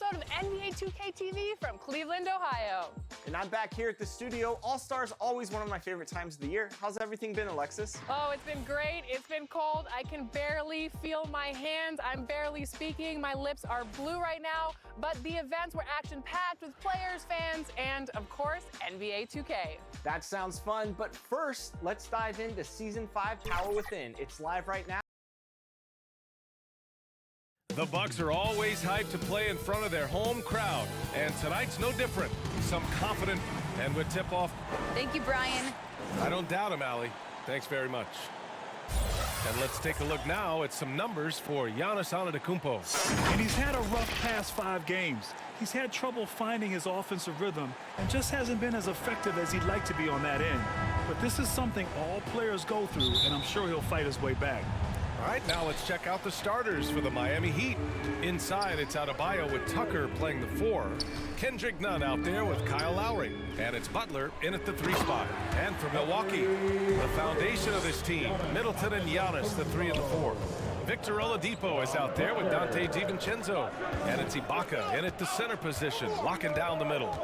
episode of NBA 2K TV from Cleveland, Ohio. And I'm back here at the studio. All-Star's always one of my favorite times of the year. How's everything been, Alexis? Oh, it's been great. It's been cold. I can barely feel my hands. I'm barely speaking. My lips are blue right now. But the events were action-packed with players, fans, and, of course, NBA 2K. That sounds fun. But first, let's dive into Season 5 Power Within. It's live right now. The Bucks are always hyped to play in front of their home crowd, and tonight's no different. Some confident and with tip-off. Thank you, Brian. I don't doubt him, Allie. Thanks very much. And let's take a look now at some numbers for Giannis Antetokounmpo. And he's had a rough past 5 games. He's had trouble finding his offensive rhythm and just hasn't been as effective as he'd like to be on that end. But this is something all players go through, and I'm sure he'll fight his way back. All right, now let's check out the starters for the Miami Heat. Inside, it's Adebayo with Tucker playing the 4. Kendrick Nunn out there with Kyle Lowry. And it's Butler in at the 3 spot. And for Milwaukee, the foundation of this team, Middleton and Giannis, the 3 and the 4. Victor Oladipo is out there with Dante DiVincenzo. And it's Ibaka in at the center position, locking down the middle.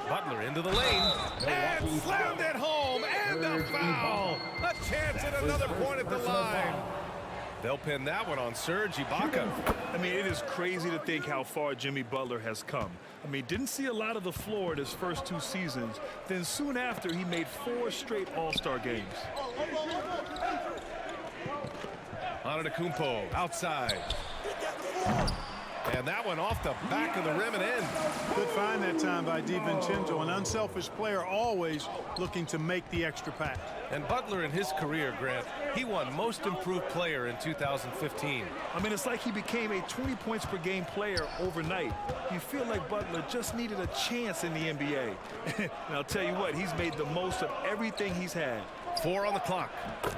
Butler into the lane, and slammed it home, and a foul! A chance at another point at the line. They'll pin that one on Serge Ibaka. I mean, it is crazy to think how far Jimmy Butler has come. I mean, didn't see a lot of the floor in his first 2 seasons. Then soon after, he made 4 straight All-Star games. Antetokounmpo outside. And that one off the back of the rim and in. Good find that time by DiVincenzo, an unselfish player always looking to make the extra pass. And Butler in his career, Grant, he won Most Improved Player in 2015. I mean, it's like he became a 20 points per game player overnight. You feel like Butler just needed a chance in the NBA. And I'll tell you what, he's made the most of everything he's had. 4 on the clock.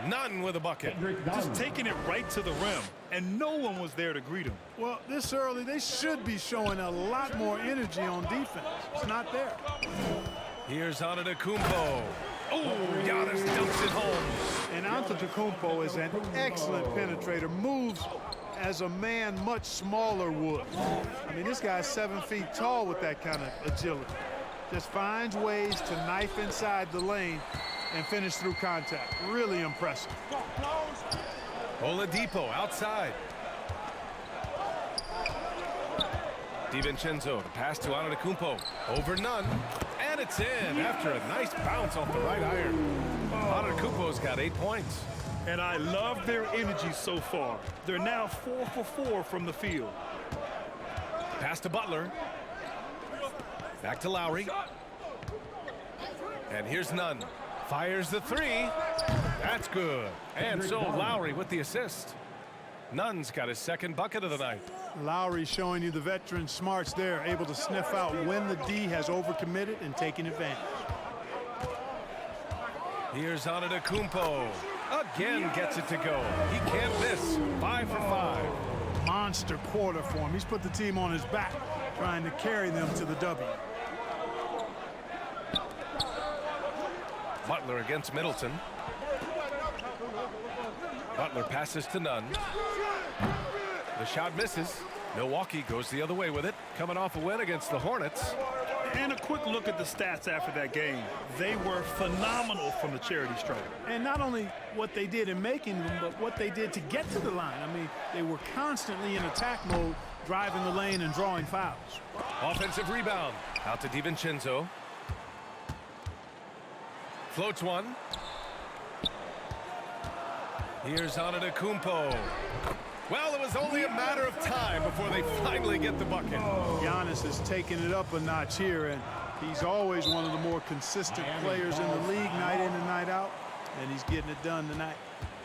None with a bucket. Just taking it right to the rim, and no one was there to greet him. Well, this early, they should be showing a lot more energy on defense. It's not there. Here's Antetokounmpo. Oh, Giannis dumps it home. And Antetokounmpo is an excellent penetrator. Moves as a man much smaller would. I mean, this guy's 7 feet tall with that kind of agility. Just finds ways to knife inside the lane and finish through contact. Really impressive. Oladipo outside. DiVincenzo, the pass to Antetokounmpo. Over Nunn, and it's in after a nice bounce off the right iron. Antetokounmpo's got 8 points. And I love their energy so far. They're now 4 for 4 from the field. Pass to Butler. Back to Lowry. And here's Nunn. Fires the 3. That's good. And so Lowry with the assist. Nunn's got his 2nd bucket of the night. Lowry showing you the veteran smarts there, able to sniff out when the D has overcommitted and taking advantage. Here's Antetokounmpo. Again gets it to go. He can't miss. 5 for 5. Monster quarter for him. He's put the team on his back, trying to carry them to the W. Butler against Middleton. Butler passes to Nunn. The shot misses. Milwaukee goes the other way with it, coming off a win against the Hornets. And a quick look at the stats after that game. They were phenomenal from the charity stripe. And not only what they did in making them, but what they did to get to the line. I mean, they were constantly in attack mode, driving the lane and drawing fouls. Offensive rebound. Out to DiVincenzo. Floats one. Here's Antetokounmpo. Well, it was only a matter of time before they finally get the bucket. Giannis is taking it up a notch here, and he's always one of the more consistent players in the league, night in and night out, and he's getting it done tonight.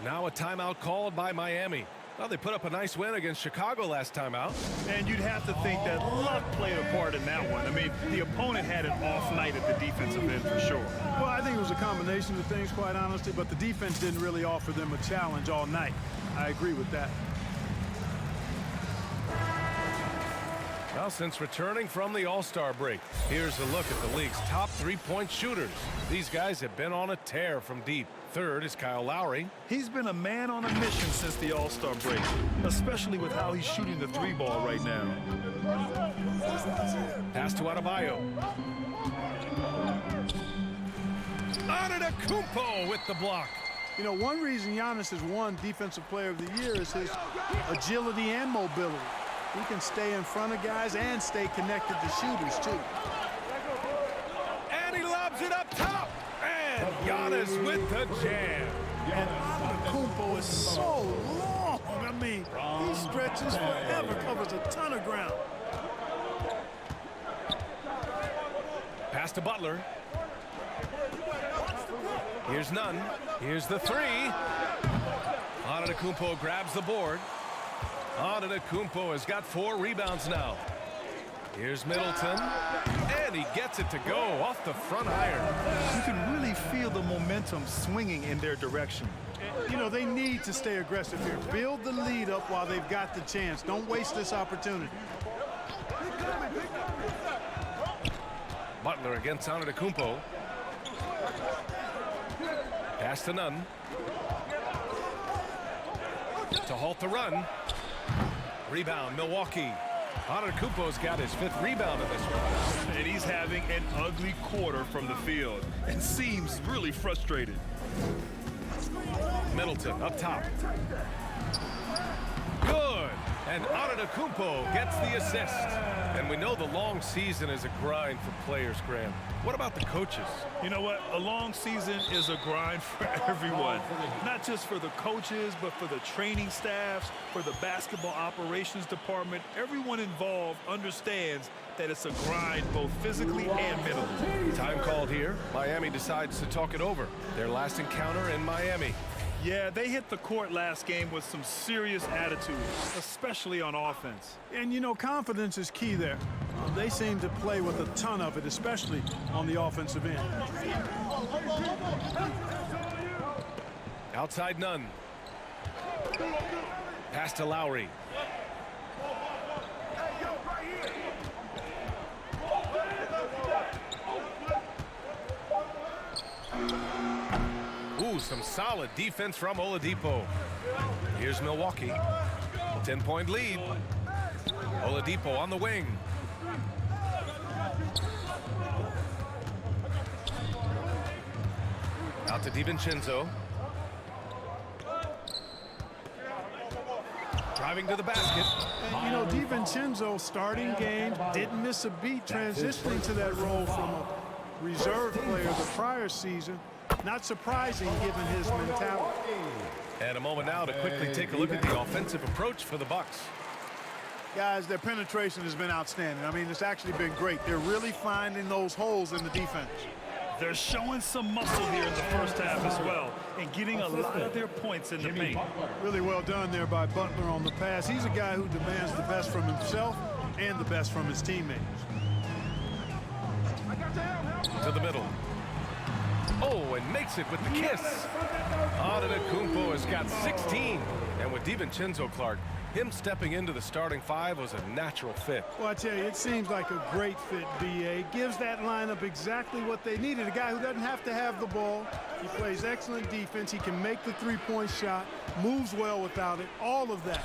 Now a timeout called by Miami. Well, they put up a nice win against Chicago last time out. And you'd have to think that luck played a part in that one. I mean, the opponent had an off night at the defensive end for sure. Well, I think it was a combination of things, quite honestly, but the defense didn't really offer them a challenge all night. I agree with that. Well, since returning from the All-Star break, here's a look at the league's top three-point shooters. These guys have been on a tear from deep. Third is Kyle Lowry. He's been a man on a mission since the All-Star break, especially with how he's shooting the three ball right now. Pass to Adebayo. Antetokounmpo with the block. You know, one reason Giannis has won Defensive Player of the Year is his agility and mobility. He can stay in front of guys and stay connected to shooters, too. And he lobs it up top. And Giannis with the jam. And Antetokounmpo is so long. I mean, he stretches forever, covers a ton of ground. Pass to Butler. Here's none. Here's the three. Antetokounmpo grabs the board. Antetokounmpo has got 4 rebounds now. Here's Middleton. And he gets it to go off the front iron. You can really feel the momentum swinging in their direction. You know, they need to stay aggressive here. Build the lead up while they've got the chance. Don't waste this opportunity. Butler against Antetokounmpo. Pass to Nunn. To halt the run. Rebound, Milwaukee. Antetokounmpo's got his 5th rebound in this one. And he's having an ugly quarter from the field and seems really frustrated. Middleton up top. Good. And Antetokounmpo gets the assist. And we know the long season is a grind for players, Graham. What about the coaches? You know what? A long season is a grind for everyone. Not just for the coaches, but for the training staffs, for the basketball operations department. Everyone involved understands that it's a grind both physically and mentally. Time called here. Miami decides to talk it over. Their last encounter in Miami. Yeah, they hit the court last game with some serious attitude, especially on offense. And, you know, confidence is key there. They seem to play with a ton of it, especially on the offensive end. Outside Nunn. Pass to Lowry. Ooh, some solid defense from Oladipo. Here's Milwaukee. 10-point lead. Oladipo on the wing. Out to DiVincenzo. Driving to the basket. And, you know, DiVincenzo starting games, didn't miss a beat transitioning to that role from a reserve player the prior season. Not surprising given his mentality. And a moment now to quickly take a look at the offensive approach for the Bucks. Guys, their penetration has been outstanding. I mean, it's actually been great. They're really finding those holes in the defense. They're showing some muscle here in the first half as well and getting a lot of their points in the paint. Really well done there by Butler on the pass. He's a guy who demands the best from himself and the best from his teammates. To the middle. Oh, and makes it with the kiss. Antetokounmpo has got 16. And with DiVincenzo, Clark, him stepping into the starting 5 was a natural fit. Well, I tell you, it seems like a great fit, B.A. Gives that lineup exactly what they needed. A guy who doesn't have to have the ball. He plays excellent defense. He can make the three-point shot, moves well without it. All of that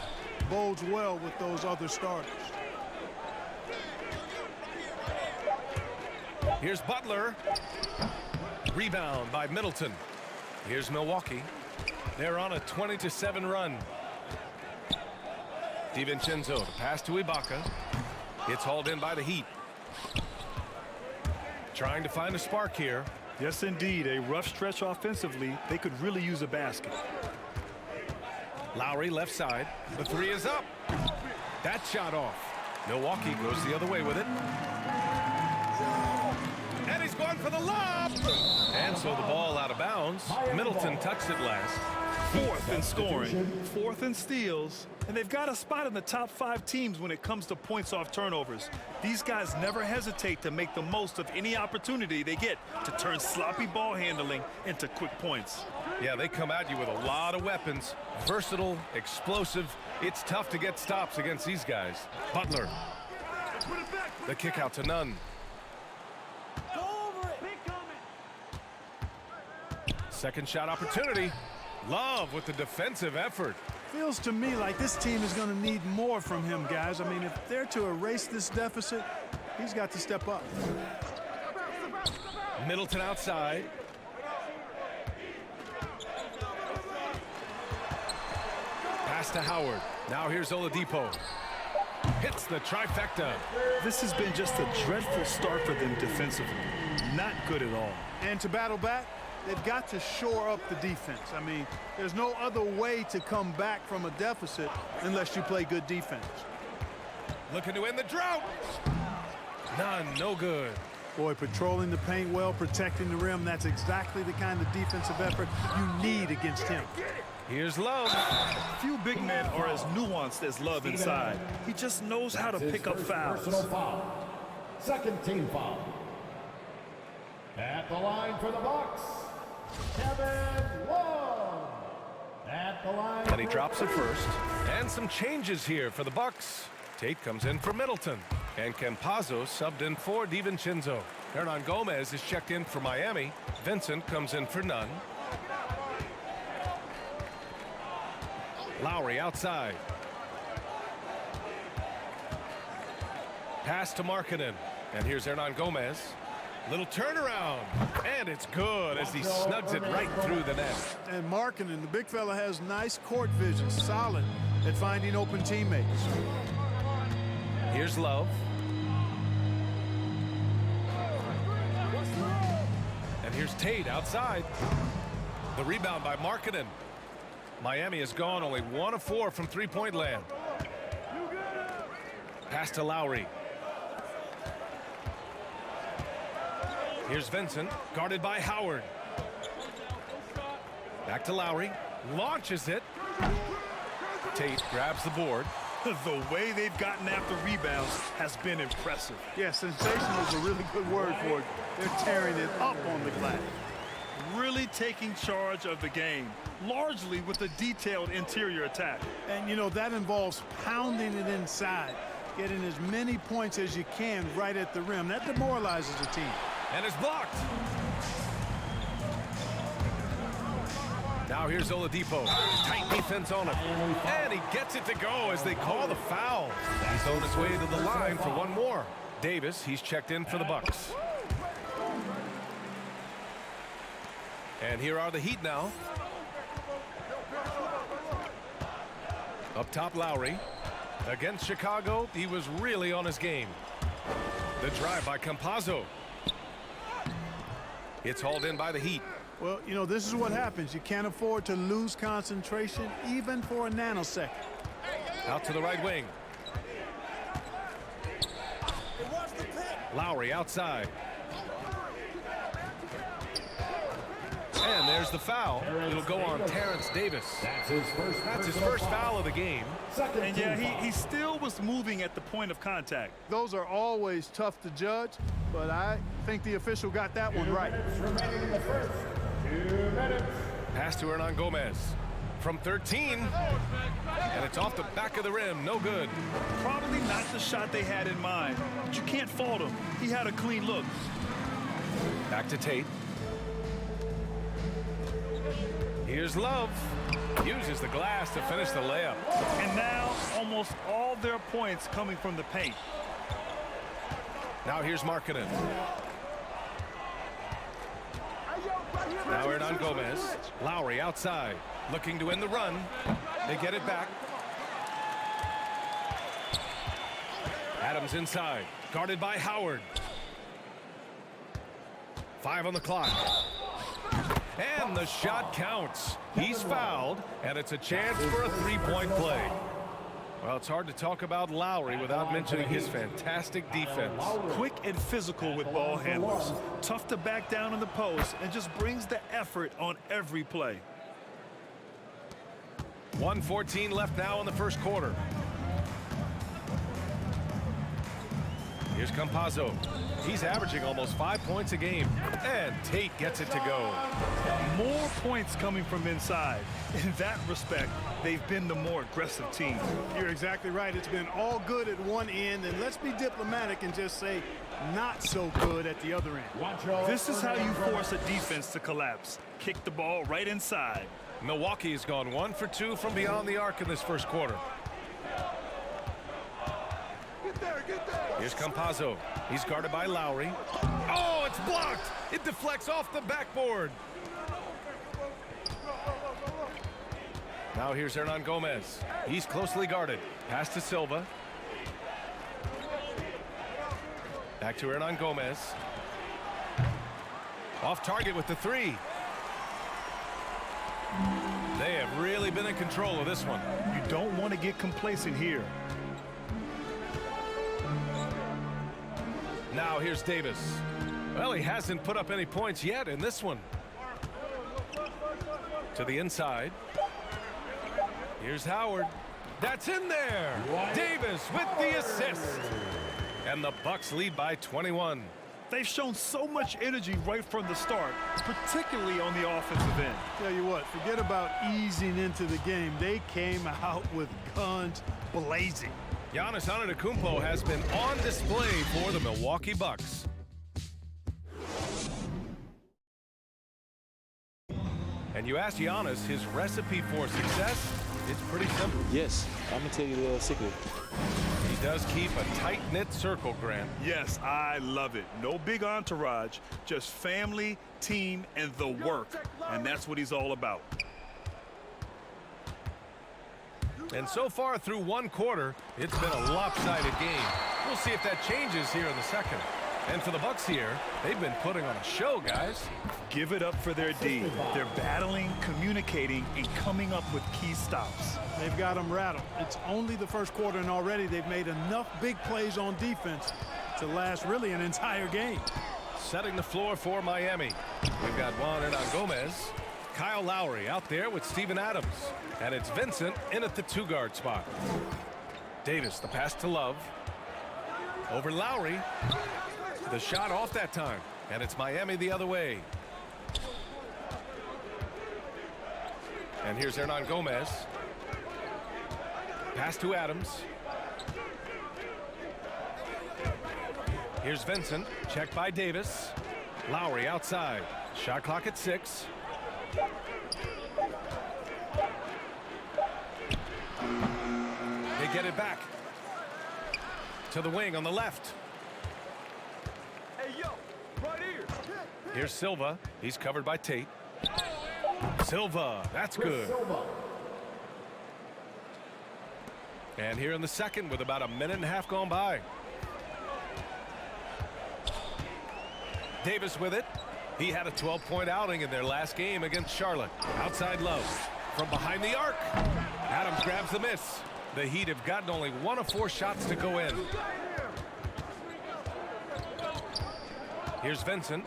bodes well with those other starters. Here's Butler. Rebound by Middleton. Here's Milwaukee. They're on a 20-7 run. DiVincenzo to pass to Ibaka. It's hauled in by the Heat. Trying to find a spark here. Yes, indeed. A rough stretch offensively. They could really use a basket. Lowry left side. The 3 is up. That shot off. Milwaukee goes the other way with it. And he's going for the lob. And so the ball out of bounds. Middleton touched it last. 4th in scoring, 4th in steals, and they've got a spot in the top 5 teams when it comes to points off turnovers. These guys never hesitate to make the most of any opportunity they get to turn sloppy ball handling into quick points. Yeah, they come at you with a lot of weapons. Versatile, explosive. It's tough to get stops against these guys. Butler. The kick out to Nunn. Second shot opportunity. Love with the defensive effort. Feels to me like this team is going to need more from him, guys. I mean, if they're to erase this deficit, he's got to step up. Middleton outside. Pass to Howard. Now here's Oladipo. Hits the trifecta. This has been just a dreadful start for them defensively. Not good at all. And to battle back, they've got to shore up the defense. I mean, there's no other way to come back from a deficit unless you play good defense. Looking to end the drought. None, no good. Boy, patrolling the paint well, protecting the rim, that's exactly the kind of defensive effort you need against him. Here's Love. Few big men are as nuanced as Love inside. He just knows how to pick up fouls. Personal foul. Second team foul. At the line for the Bucks, Kevin Love. At the line. And he drops it first. And some changes here for the Bucks. Tate comes in for Middleton. And Campazzo subbed in for DiVincenzo. Hernan Gomez is checked in for Miami. Vincent comes in for Nunn. Lowry outside. Pass to Markkanen. And here's Hernan Gomez. Little turnaround. And it's good as he snugs it right through the net. And Markkanen, the big fella, has nice court vision, solid at finding open teammates. Here's Love. And here's Tate outside. The rebound by Markkanen. Miami has gone only 1 of 4 from three-point land. Pass to Lowry. Here's Vincent, guarded by Howard. Back to Lowry. Launches it. Tate grabs the board. The way they've gotten after rebounds has been impressive. Yeah, sensational is a really good word for it. They're tearing it up on the glass. Really taking charge of the game, largely with a detailed interior attack. And, you know, that involves pounding it inside, getting as many points as you can right at the rim. That demoralizes a team. And it's blocked. Now here's Oladipo. Tight defense on him. And he gets it to go as they call the foul. He's on his way to the line for one more. Davis, he's checked in for the Bucks. And here are the Heat now. Up top, Lowry. Against Chicago, he was really on his game. The drive by Campazzo. It's hauled in by the Heat. Well, you know, this is what happens. You can't afford to lose concentration even for a nanosecond. Out to the right wing. Lowry outside. And there's the foul. It'll go on Terrence Davis. That's his first foul of the game. And yeah, he still was moving at the point of contact. Those are always tough to judge, but I think the official got that one right. Pass to Hernan Gomez. From 13. And it's off the back of the rim. No good. Probably not the shot they had in mind, but you can't fault him. He had a clean look. Back to Tate. Here's Love. Uses the glass to finish the layup. And now almost all their points coming from the paint. Now here's Markkanen. Now Hernan Gomez. Lowry outside. Looking to end the run. They get it back. Adams inside. Guarded by Howard. 5 on the clock. And the shot counts. He's fouled, and it's a chance for a three-point play. Well, it's hard to talk about Lowry without mentioning his fantastic defense. Quick and physical with ball handlers. Tough to back down in the post and just brings the effort on every play. 1:14 left now in the first quarter. Here's Campazzo. He's averaging almost 5 points a game. And Tate gets it to go. More points coming from inside. In that respect, they've been the more aggressive team. You're exactly right. It's been all good at one end, and let's be diplomatic and just say not so good at the other end. This is how you force a defense to collapse. Kick the ball right inside. Milwaukee has gone 1 for 2 from beyond the arc in this first quarter. Here's Campazzo. He's guarded by Lowry. Oh, it's blocked. It deflects off the backboard. Now here's Hernan Gomez. He's closely guarded. Pass to Silva. Back to Hernan Gomez. Off target with the three. They have really been in control of this one. You don't want to get complacent here. Now here's Davis. Well, he hasn't put up any points yet in this one. To the inside. Here's Howard. That's in there. Davis with the assist. And the Bucks lead by 21. They've shown so much energy right from the start, particularly on the offensive end. Tell you what, forget about easing into the game. They came out with guns blazing. Giannis Antetokounmpo has been on display for the Milwaukee Bucks. And you ask Giannis his recipe for success, it's pretty simple. Yes, I'm going to tell you the secret. He does keep a tight-knit circle, Grant. Yes, I love it. No big entourage, just family, team, and the work. And that's what he's all about. And so far through one quarter, it's been a lopsided game. We'll see if that changes here in the second. And for the Bucks here, they've been putting on a show, guys. Give it up for their D. They're battling, communicating, and coming up with key stops. They've got them rattled. It's only the first quarter, and already they've made enough big plays on defense to last really an entire game. Setting the floor for Miami. We've got Juan Hernan Gomez. Kyle Lowry out there with Steven Adams. And it's Vincent in at the two-guard spot. Davis, the pass to Love. Over Lowry. The shot off that time. And it's Miami the other way. And here's Hernan Gomez. Pass to Adams. Here's Vincent. Checked by Davis. Lowry outside. Shot clock at 6. They get it back. To the wing on the left. Hey, yo, right here. Here's Silva. He's covered by Tate. Silva, that's good. And here in the second with about a minute and a half gone by. Davis with it. He had a 12-point outing in their last game against Charlotte. Outside Love. From behind the arc. Adams grabs the miss. The Heat have gotten only 1 of 4 shots to go in. Here's Vincent.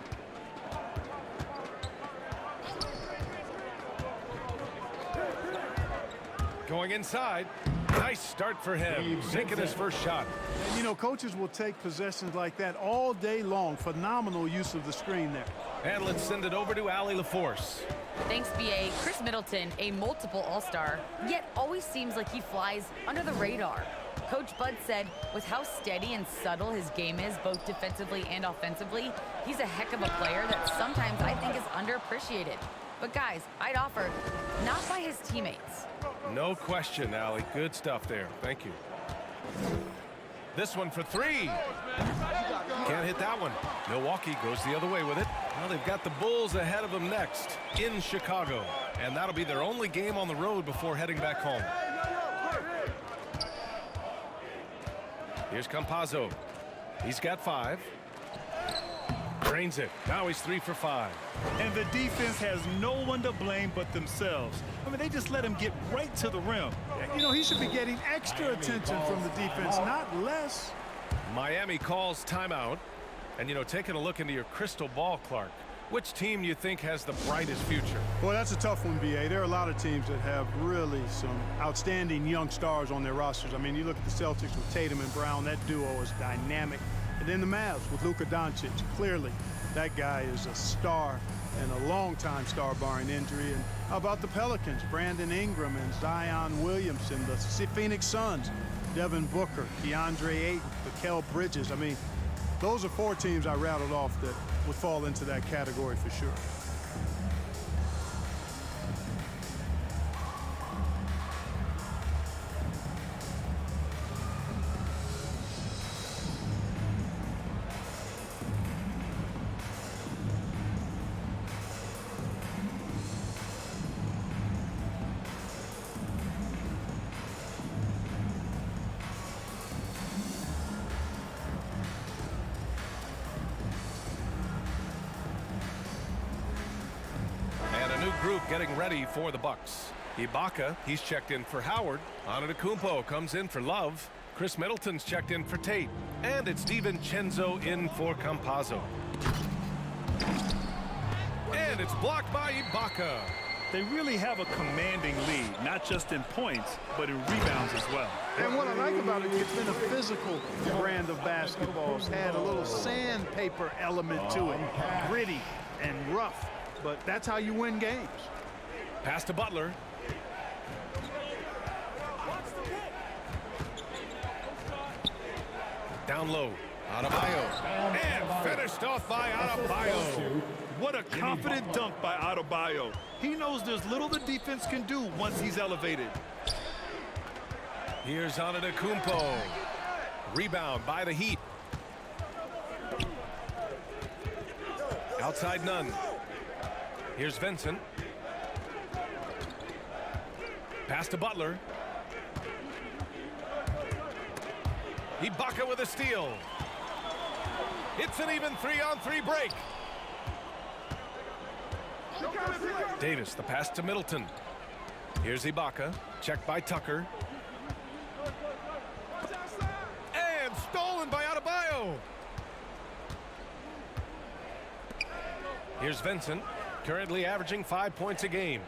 Going inside. Nice start for him. Sinking his first shot. And, you know, coaches will take possessions like that all day long. Phenomenal use of the screen there. And let's send it over to Allie LaForce. Thanks, B.A. Chris Middleton, a multiple All-Star, yet always seems like he flies under the radar. Coach Bud said with how steady and subtle his game is, both defensively and offensively, he's a heck of a player that sometimes I think is underappreciated. But guys, I'd offer not by his teammates. No question, Allie. Good stuff there. Thank you. This one for 3. Can't hit that one. Milwaukee goes the other way with it. Well, they've got the Bulls ahead of them next in Chicago. And that'll be their only game on the road before heading back home. Here's Campazzo. He's got 5. Drains it. Now he's 3 for 5. And the defense has no one to blame but themselves. I mean, they just let him get right to the rim. You know, he should be getting extra attention from the defense, not less. Miami calls timeout. And, you know, taking a look into your crystal ball, Clark, which team do you think has the brightest future? Boy, that's a tough one, B.A. There are a lot of teams that have really some outstanding young stars on their rosters. I mean, you look at the Celtics with Tatum and Brown. That duo is dynamic. And then the Mavs with Luka Doncic. Clearly, that guy is a star and a longtime star barring injury. And how about the Pelicans? Brandon Ingram and Zion Williamson, the Phoenix Suns, Devin Booker, DeAndre Ayton, Mikal Bridges. I mean, those are 4 teams I rattled off that would fall into that category for sure. Group getting ready for the Bucks. Ibaka, he's checked in for Howard. Antetokounmpo comes in for Love. Chris Middleton's checked in for Tate. And it's DiVincenzo in for Campazzo. And it's blocked by Ibaka. They really have a commanding lead, not just in points, but in rebounds as well. And what I like about it, it's been a physical brand of basketball. It's had a little sandpaper element to it, gritty and rough. But that's how you win games. Pass to Butler. Down low. Adebayo. And finished off by Adebayo. What a confident dunk by Adebayo. He knows there's little the defense can do once he's elevated. Here's Antetokounmpo. Rebound by the Heat. Outside none. Here's Vincent. Pass to Butler. Ibaka with a steal. It's an even 3-on-3 break. Davis, the pass to Middleton. Here's Ibaka. Checked by Tucker. And stolen by Adebayo. Here's Vincent. Currently averaging 5 points a game.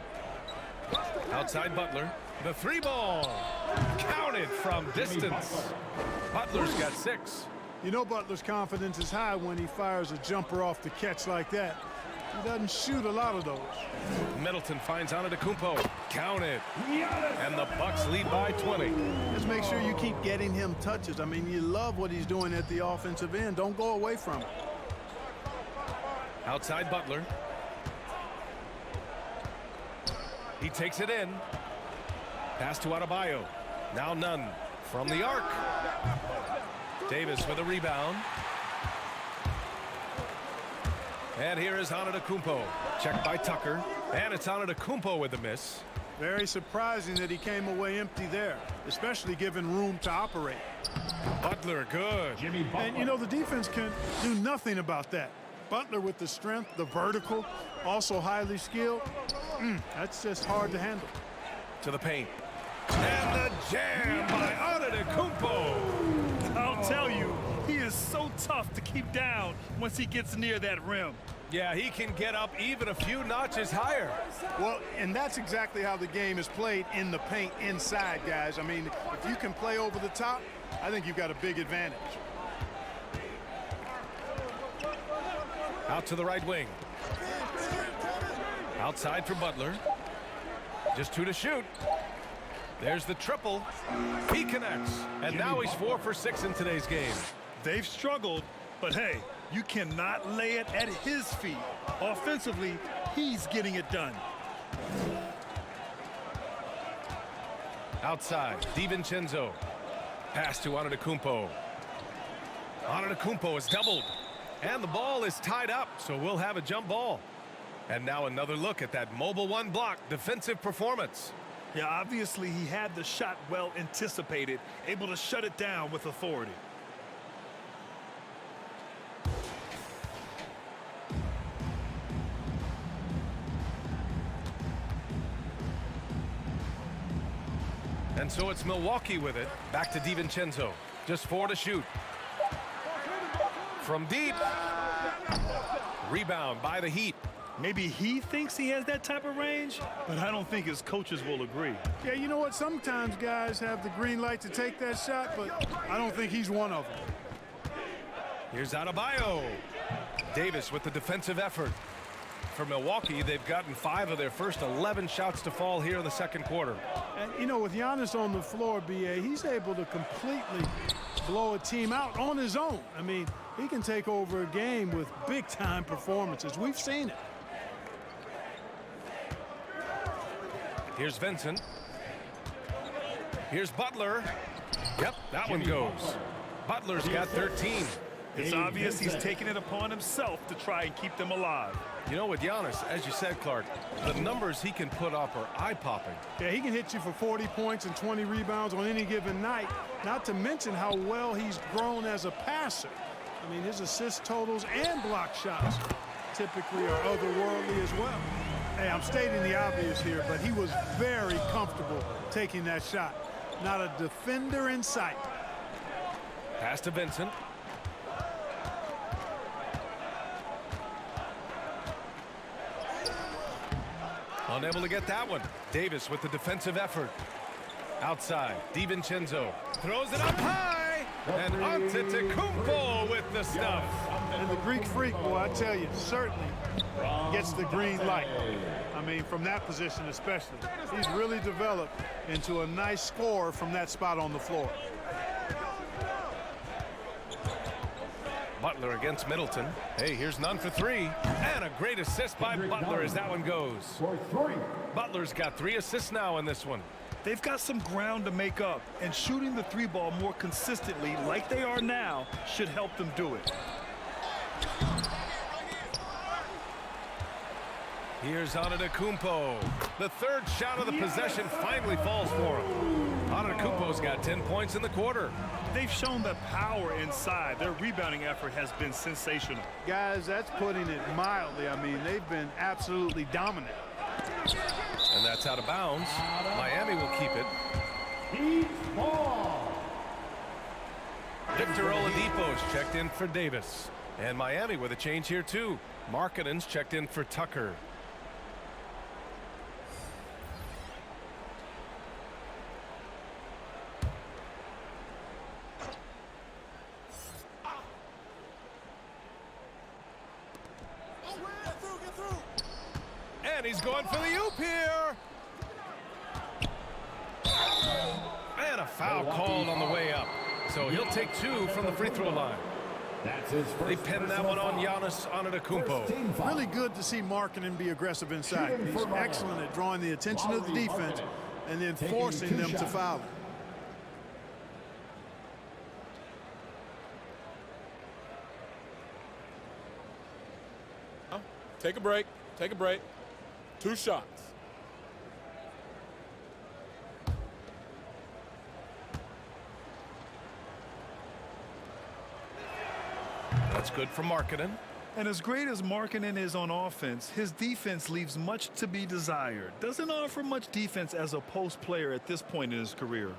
Outside Butler. The 3-ball. Counted from distance. Butler's got 6. You know Butler's confidence is high when he fires a jumper off the catch like that. He doesn't shoot a lot of those. Middleton finds Antetokounmpo. Counted. And the Bucks lead by 20. Just make sure you keep getting him touches. I mean, you love what he's doing at the offensive end. Don't go away from it. Outside Butler. He takes it in. Pass to Adebayo. Now none from the arc. Davis with a rebound. And here is Antetokounmpo. Checked by Tucker. And it's Antetokounmpo with the miss. Very surprising that he came away empty there, especially given room to operate. Butler, good. And, you know, the defense can do nothing about that. Butler with the strength, the vertical, also highly skilled. That's just hard to handle. To the paint. And the jam by Antetokounmpo. I'll tell you, he is so tough to keep down once he gets near that rim. Yeah, he can get up even a few notches higher. Well, and that's exactly how the game is played in the paint inside, guys. I mean, if you can play over the top, I think you've got a big advantage. Out to the right wing. Outside for Butler. Just 2 to shoot. There's the triple. He connects. And now he's 4 for 6 in today's game. They've struggled, but hey, you cannot lay it at his feet. Offensively, he's getting it done. Outside, DiVincenzo. Pass to Antetokounmpo. Antetokounmpo is doubled. And the ball is tied up, so we'll have a jump ball. And now another look at that mobile 1 block defensive performance. Yeah, obviously he had the shot well anticipated, able to shut it down with authority. And so it's Milwaukee with it. Back to DiVincenzo. Just 4 to shoot. From deep. Rebound by the Heat. Maybe he thinks he has that type of range, but I don't think his coaches will agree. Yeah, you know what? Sometimes guys have the green light to take that shot, but I don't think he's one of them. Here's Adebayo. Davis with the defensive effort. For Milwaukee, they've gotten 5 of their first 11 shots to fall here in the second quarter. And, you know, with Giannis on the floor, B.A., he's able to completely blow a team out on his own. I mean, he can take over a game with big-time performances. We've seen it. Here's Vincent. Here's Butler. Yep, that one goes. Butler's got 13. It's obvious he's taking it upon himself to try and keep them alive. You know, with Giannis, as you said, Clark, the numbers he can put up are eye-popping. Yeah, he can hit you for 40 points and 20 rebounds on any given night, not to mention how well he's grown as a passer. I mean, his assist totals and block shots typically are otherworldly as well. Hey, I'm stating the obvious here, but he was very comfortable taking that shot. Not a defender in sight. Pass to Vincent. Unable to get that one. Davis with the defensive effort. Outside, DiVincenzo throws it up high, and Antetokounmpo with the stuff. And the Greek freak, boy, I tell you, certainly gets the green light. I mean, from that position especially. He's really developed into a nice scorer from that spot on the floor. Butler against Middleton. Hey, here's none for 3. And a great assist by Butler as that one goes. Butler's got 3 assists now in this one. They've got some ground to make up, and shooting the 3-ball more consistently like they are now should help them do it. Here's Antetokounmpo. The third shot of the possession finally falls for him. Antetokounmpo's got 10 points in the quarter. They've shown the power inside. Their rebounding effort has been sensational. Guys, that's putting it mildly. I mean, they've been absolutely dominant. And that's out of bounds. Miami will keep it. Heat ball. Victor Oladipo's checked in for Davis. And Miami with a change here too. Markkanen's checked in for Tucker. And he's going for the oop here. And a foul called on the way up. So he'll take 2 from the free throw line. That's his first. They pinned that one on Giannis Antetokounmpo. Really good to see Markkanen be aggressive inside. He's excellent at drawing the attention of the defense and then forcing them to foul him. Take a break. Take a break. 2 shots. That's good for Markkanen. And as great as Markkanen is on offense, his defense leaves much to be desired. Doesn't offer much defense as a post player at this point in his career.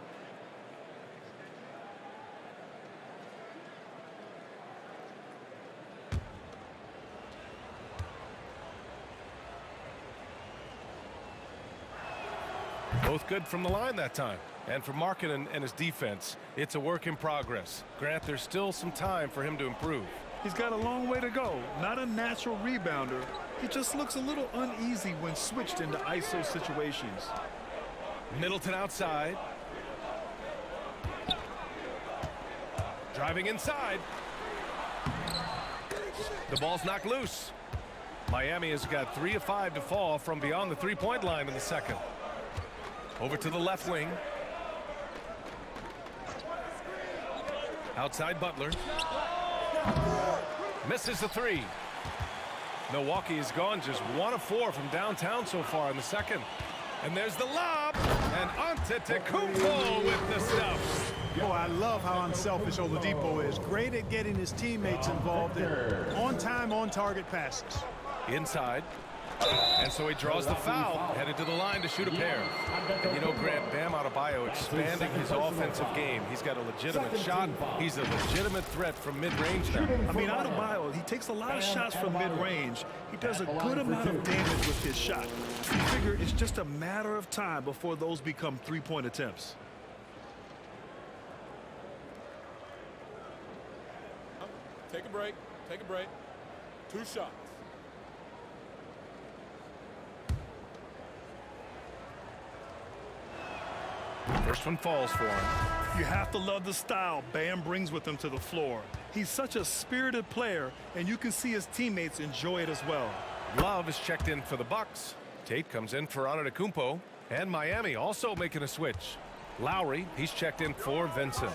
Both good from the line that time. And for Markkanen and his defense, it's a work in progress. Grant, there's still some time for him to improve. He's got a long way to go. Not a natural rebounder. He just looks a little uneasy when switched into ISO situations. Middleton outside. Driving inside. The ball's knocked loose. Miami has got 3 of 5 to fall from beyond the 3-point line in the second. Over to the left wing. Outside Butler. Misses the 3. Milwaukee has gone just 1 of 4 from downtown so far in the second. And there's the lob. And Antetokounmpo with the stuff. Boy, I love how unselfish Oladipo is. Great at getting his teammates involved in on-time, on-target passes. Inside. And so he draws the foul, headed to the line to shoot a pair. And you know, Grant, Bam Adebayo expanding his offensive game. He's got a legitimate shot. He's a legitimate threat from mid-range now. I mean, Adebayo, he takes a lot of shots from mid-range. He does a good amount of damage with his shot. You figure it's just a matter of time before those become 3-point attempts. Take a break. Take a break. 2 shots. First one falls for him. You have to love the style Bam brings with him to the floor. He's such a spirited player, and you can see his teammates enjoy it as well. Love is checked in for the Bucks. Tate comes in for Antetokounmpo. And Miami also making a switch. Lowry, he's checked in for Vincent.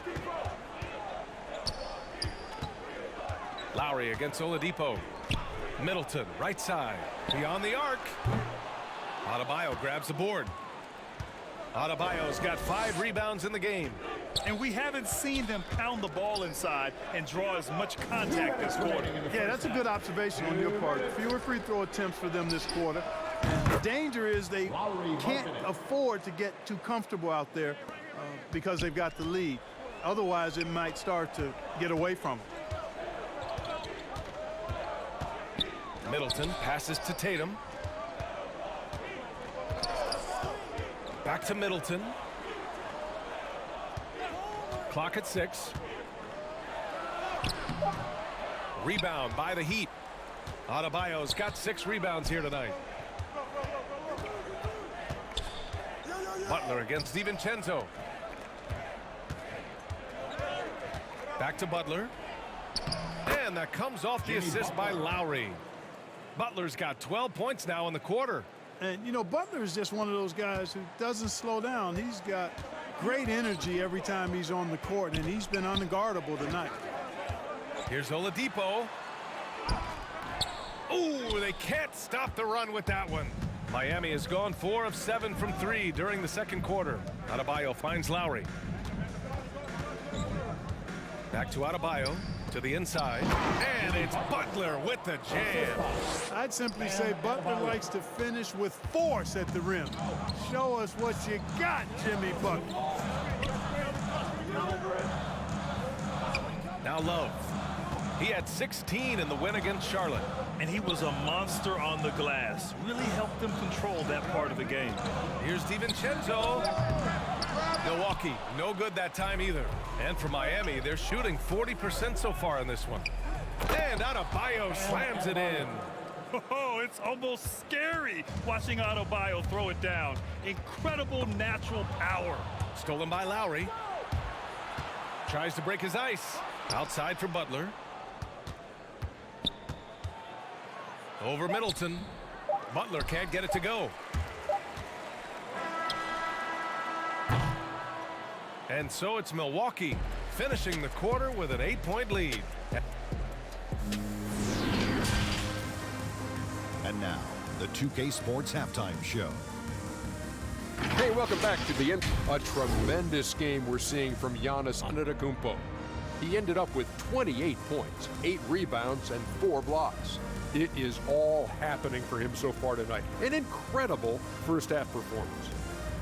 Lowry against Oladipo. Middleton, right side. Beyond the arc. Adebayo grabs the board. Adebayo's got 5 rebounds in the game. And we haven't seen them pound the ball inside and draw as much contact this quarter. Yeah, that's a good observation on your part. Fewer free throw attempts for them this quarter. And the danger is they can't afford to get too comfortable out there because they've got the lead. Otherwise, it might start to get away from them. Middleton passes to Tatum. Back to Middleton. Clock at 6. Rebound by the Heat. Adebayo's got 6 rebounds here tonight. Butler against DiVincenzo. Back to Butler. And that comes off the assist by Lowry. Butler's got 12 points now in the quarter. And, you know, Butler is just one of those guys who doesn't slow down. He's got great energy every time he's on the court, and he's been unguardable tonight. Here's Oladipo. Ooh, they can't stop the run with that one. Miami has gone 4 of 7 from 3 during the second quarter. Adebayo finds Lowry. Back to Adebayo. To the inside, and it's Butler with the jam. I'd simply say Butler likes to finish with force at the rim. Show us what you got, Jimmy Butler. Now Love. He had 16 in the win against Charlotte. And he was a monster on the glass. Really helped them control that part of the game. Here's DiVincenzo. Milwaukee, no good that time either. And for Miami, they're shooting 40% so far in this one. And Adebayo slams it in. Oh, it's almost scary watching Adebayo throw it down. Incredible natural power. Stolen by Lowry. Tries to break his ice. Outside for Butler. Over Middleton. Butler can't get it to go. And so it's Milwaukee finishing the quarter with an 8-point lead. And now, the 2K Sports Halftime Show. Hey, welcome back to the end. A tremendous game we're seeing from Giannis Antetokounmpo. He ended up with 28 points, 8 rebounds, and 4 blocks. It is all happening for him so far tonight. An incredible first-half performance.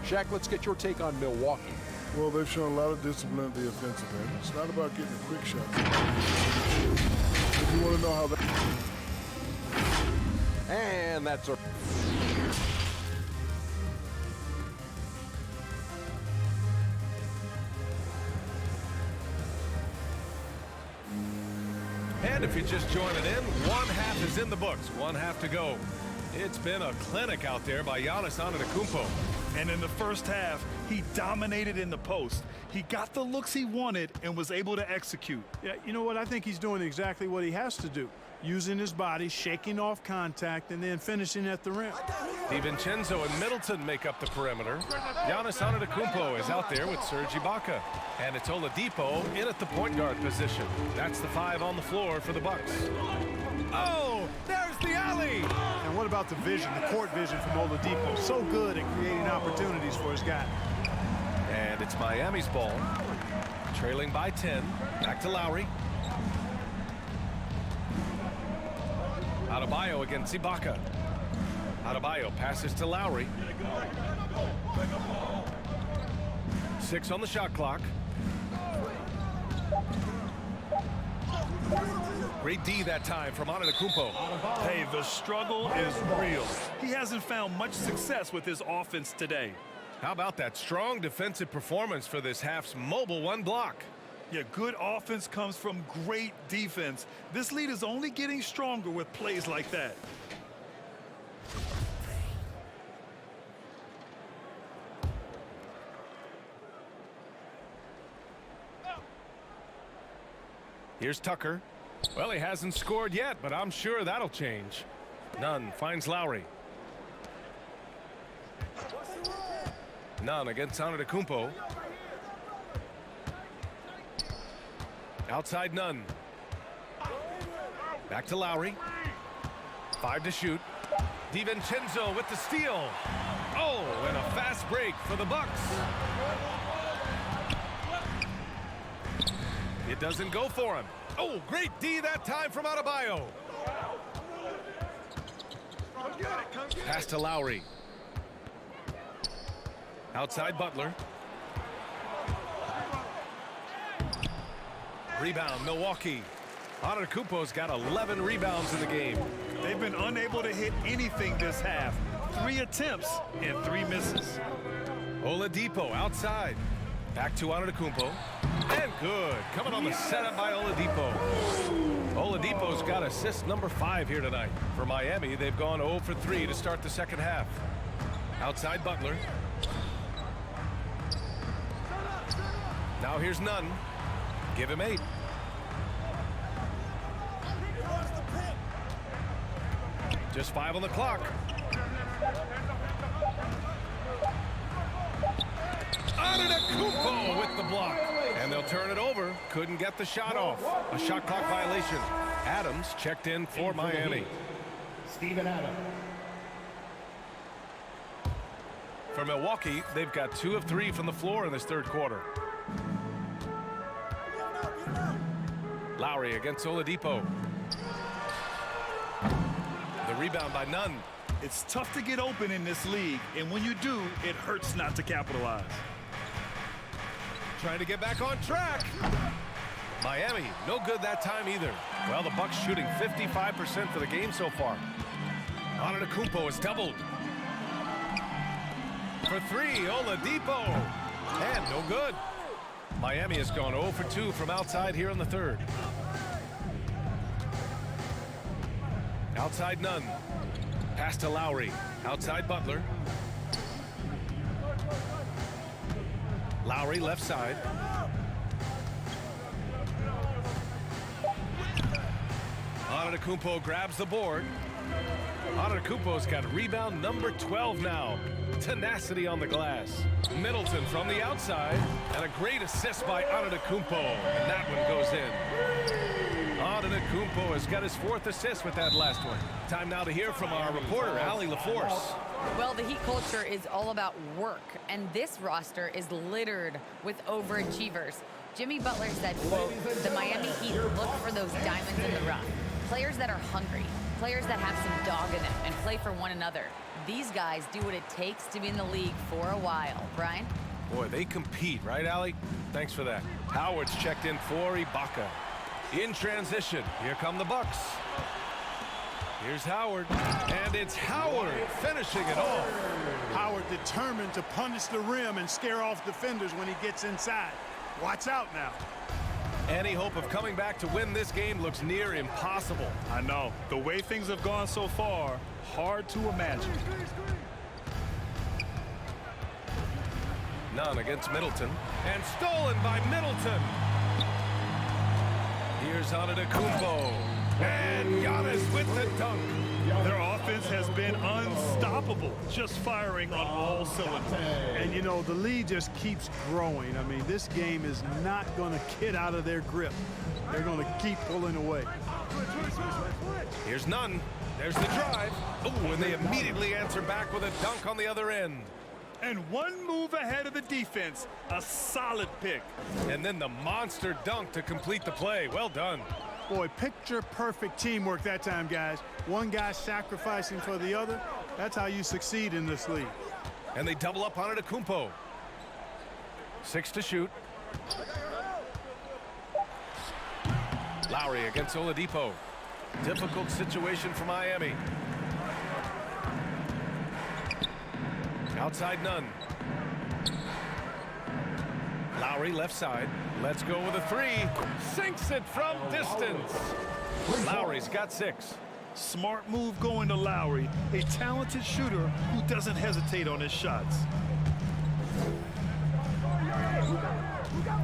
Shaq, let's get your take on Milwaukee. Well, they've shown a lot of discipline at the offensive end. It's not about getting a quick shot. If you want to know how that... And that's a... And if you're just joining in, 1/2 is in the books, 1/2 to go. It's been a clinic out there by Giannis Antetokounmpo. And in the first half, he dominated in the post. He got the looks he wanted and was able to execute. Yeah, you know what? I think he's doing exactly what he has to do. Using his body, shaking off contact, and then finishing at the rim. DiVincenzo and Middleton make up the perimeter. Giannis Antetokounmpo is out there with Serge Ibaka. And it's Oladipo in at the point guard position. That's the 5 on the floor for the Bucks. Oh, there's the alley! And what about the vision, the court vision from Oladipo? So good at creating opportunities for his guy. And it's Miami's ball. Trailing by 10. Back to Lowry. Adebayo against Ibaka. Adebayo passes to Lowry. 6 on the shot clock. Great D that time from Antetokounmpo. Hey, the struggle is real. He hasn't found much success with his offense today. How about that strong defensive performance for this half's mobile 1 block? Yeah, good offense comes from great defense. This lead is only getting stronger with plays like that. Here's Tucker. Well, he hasn't scored yet, but I'm sure that'll change. Nunn finds Lowry. Nunn against Antetokounmpo. Outside Nunn. Back to Lowry. 5 to shoot. DiVincenzo with the steal. Oh, and a fast break for the Bucks. It doesn't go for him. Oh, great D that time from Adebayo. Pass to Lowry. Outside Butler. Rebound, Milwaukee. Antetokounmpo's got 11 rebounds in the game. They've been unable to hit anything this half. 3 attempts and 3 misses. Oladipo outside. Back to Antetokounmpo. And good. Coming on the setup by Oladipo. Oladipo's got assist number 5 here tonight. For Miami, they've gone 0 for 3 to start the second half. Outside Butler. Now here's Nunn. Give him 8. Just 5 on the clock. Antetokounmpo with the block. And they'll turn it over. Couldn't get the shot off. A shot clock violation. Adams checked in for Miami. Steven Adams. For Milwaukee, they've got 2 of 3 from the floor in this third quarter. Lowry against Oladipo. The rebound by Nunn. It's tough to get open in this league, and when you do, it hurts not to capitalize. Trying to get back on track. Miami, no good that time either. Well, the Bucks shooting 55% for the game so far. Antetokounmpo is doubled. For 3, Oladipo. And no good. Miami has gone 0 for 2 from outside here in the third. Outside Nunn. Pass to Lowry. Outside Butler. Lowry left side. Antetokounmpo grabs the board. Antetokounmpo's got rebound number 12 now. Tenacity on the glass. Middleton from the outside. And a great assist by Antetokounmpo. And that one goes in. Antetokounmpo has got his 4th assist with that last one. Time now to hear from our reporter, Allie LaForce. Well, the Heat culture is all about work, and this roster is littered with overachievers. Jimmy Butler said, quote, "The Miami Heat look for those diamonds in the rough. Players that are hungry, players that have some dog in them and play for one another. These guys do what it takes to be in the league for a while." Brian? Boy, they compete, right, Allie? Thanks for that. Howard's checked in for Ibaka. In transition, here come the Bucks. Here's Howard, and it's Howard finishing it off. Howard determined to punish the rim and scare off defenders when he gets inside. Watch out now. Any hope of coming back to win this game looks near impossible. I know. The way things have gone so far, hard to imagine. Nunn against Middleton, and stolen by Middleton. Here's Antetokounmpo, and Giannis with the dunk. Their offense has been unstoppable, just firing on all cylinders. And, you know, the lead just keeps growing. I mean, this game is not going to get out of their grip. They're going to keep pulling away. Here's Nunn. There's the drive. Oh, and they immediately answer back with a dunk on the other end. And one move ahead of the defense, a solid pick. And then the monster dunk to complete the play. Well done. Boy, picture-perfect teamwork that time, guys. One guy sacrificing for the other. That's how you succeed in this league. And they double up on Antetokounmpo. 6 to shoot. Lowry against Oladipo. Difficult situation for Miami. Outside Nunn. Lowry Lowry left side. Let's go with a three. Sinks it from distance. Lowry's got 6. Smart move going to Lowry, a talented shooter who doesn't hesitate on his shots.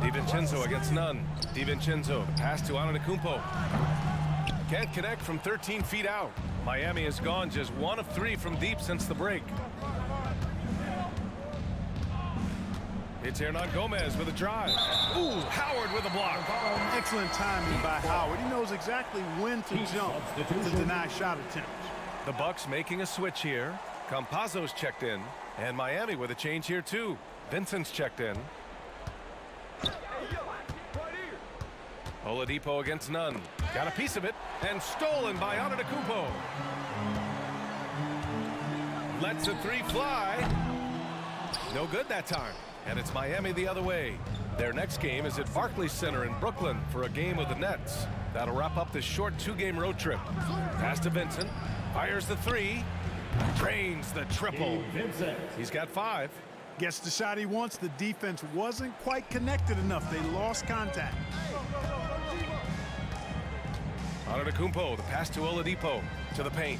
DiVincenzo against Nunn. DiVincenzo, pass to Antetokounmpo. Can't connect from 13 feet out. Miami has gone just 1 of 3 from deep since the break. It's Hernan Gomez with a drive. Ooh, Howard with a block. Excellent timing by Howard. He knows exactly when to jump to deny shot attempts. The Bucks making a switch here. Campazzo's checked in. And Miami with a change here too. Vincent's checked in. Oladipo against Nunn. Got a piece of it. And stolen by Antetokounmpo. Lets a three fly. No good that time. And it's Miami the other way. Their next game is at Barclays Center in Brooklyn for a game with the Nets. That'll wrap up this short 2-game road trip. Pass to Vincent. Fires the three. Drains the triple. He's got 5. Gets the shot he wants. The defense wasn't quite connected enough. They lost contact. Antetokounmpo, the pass to Oladipo, to the paint.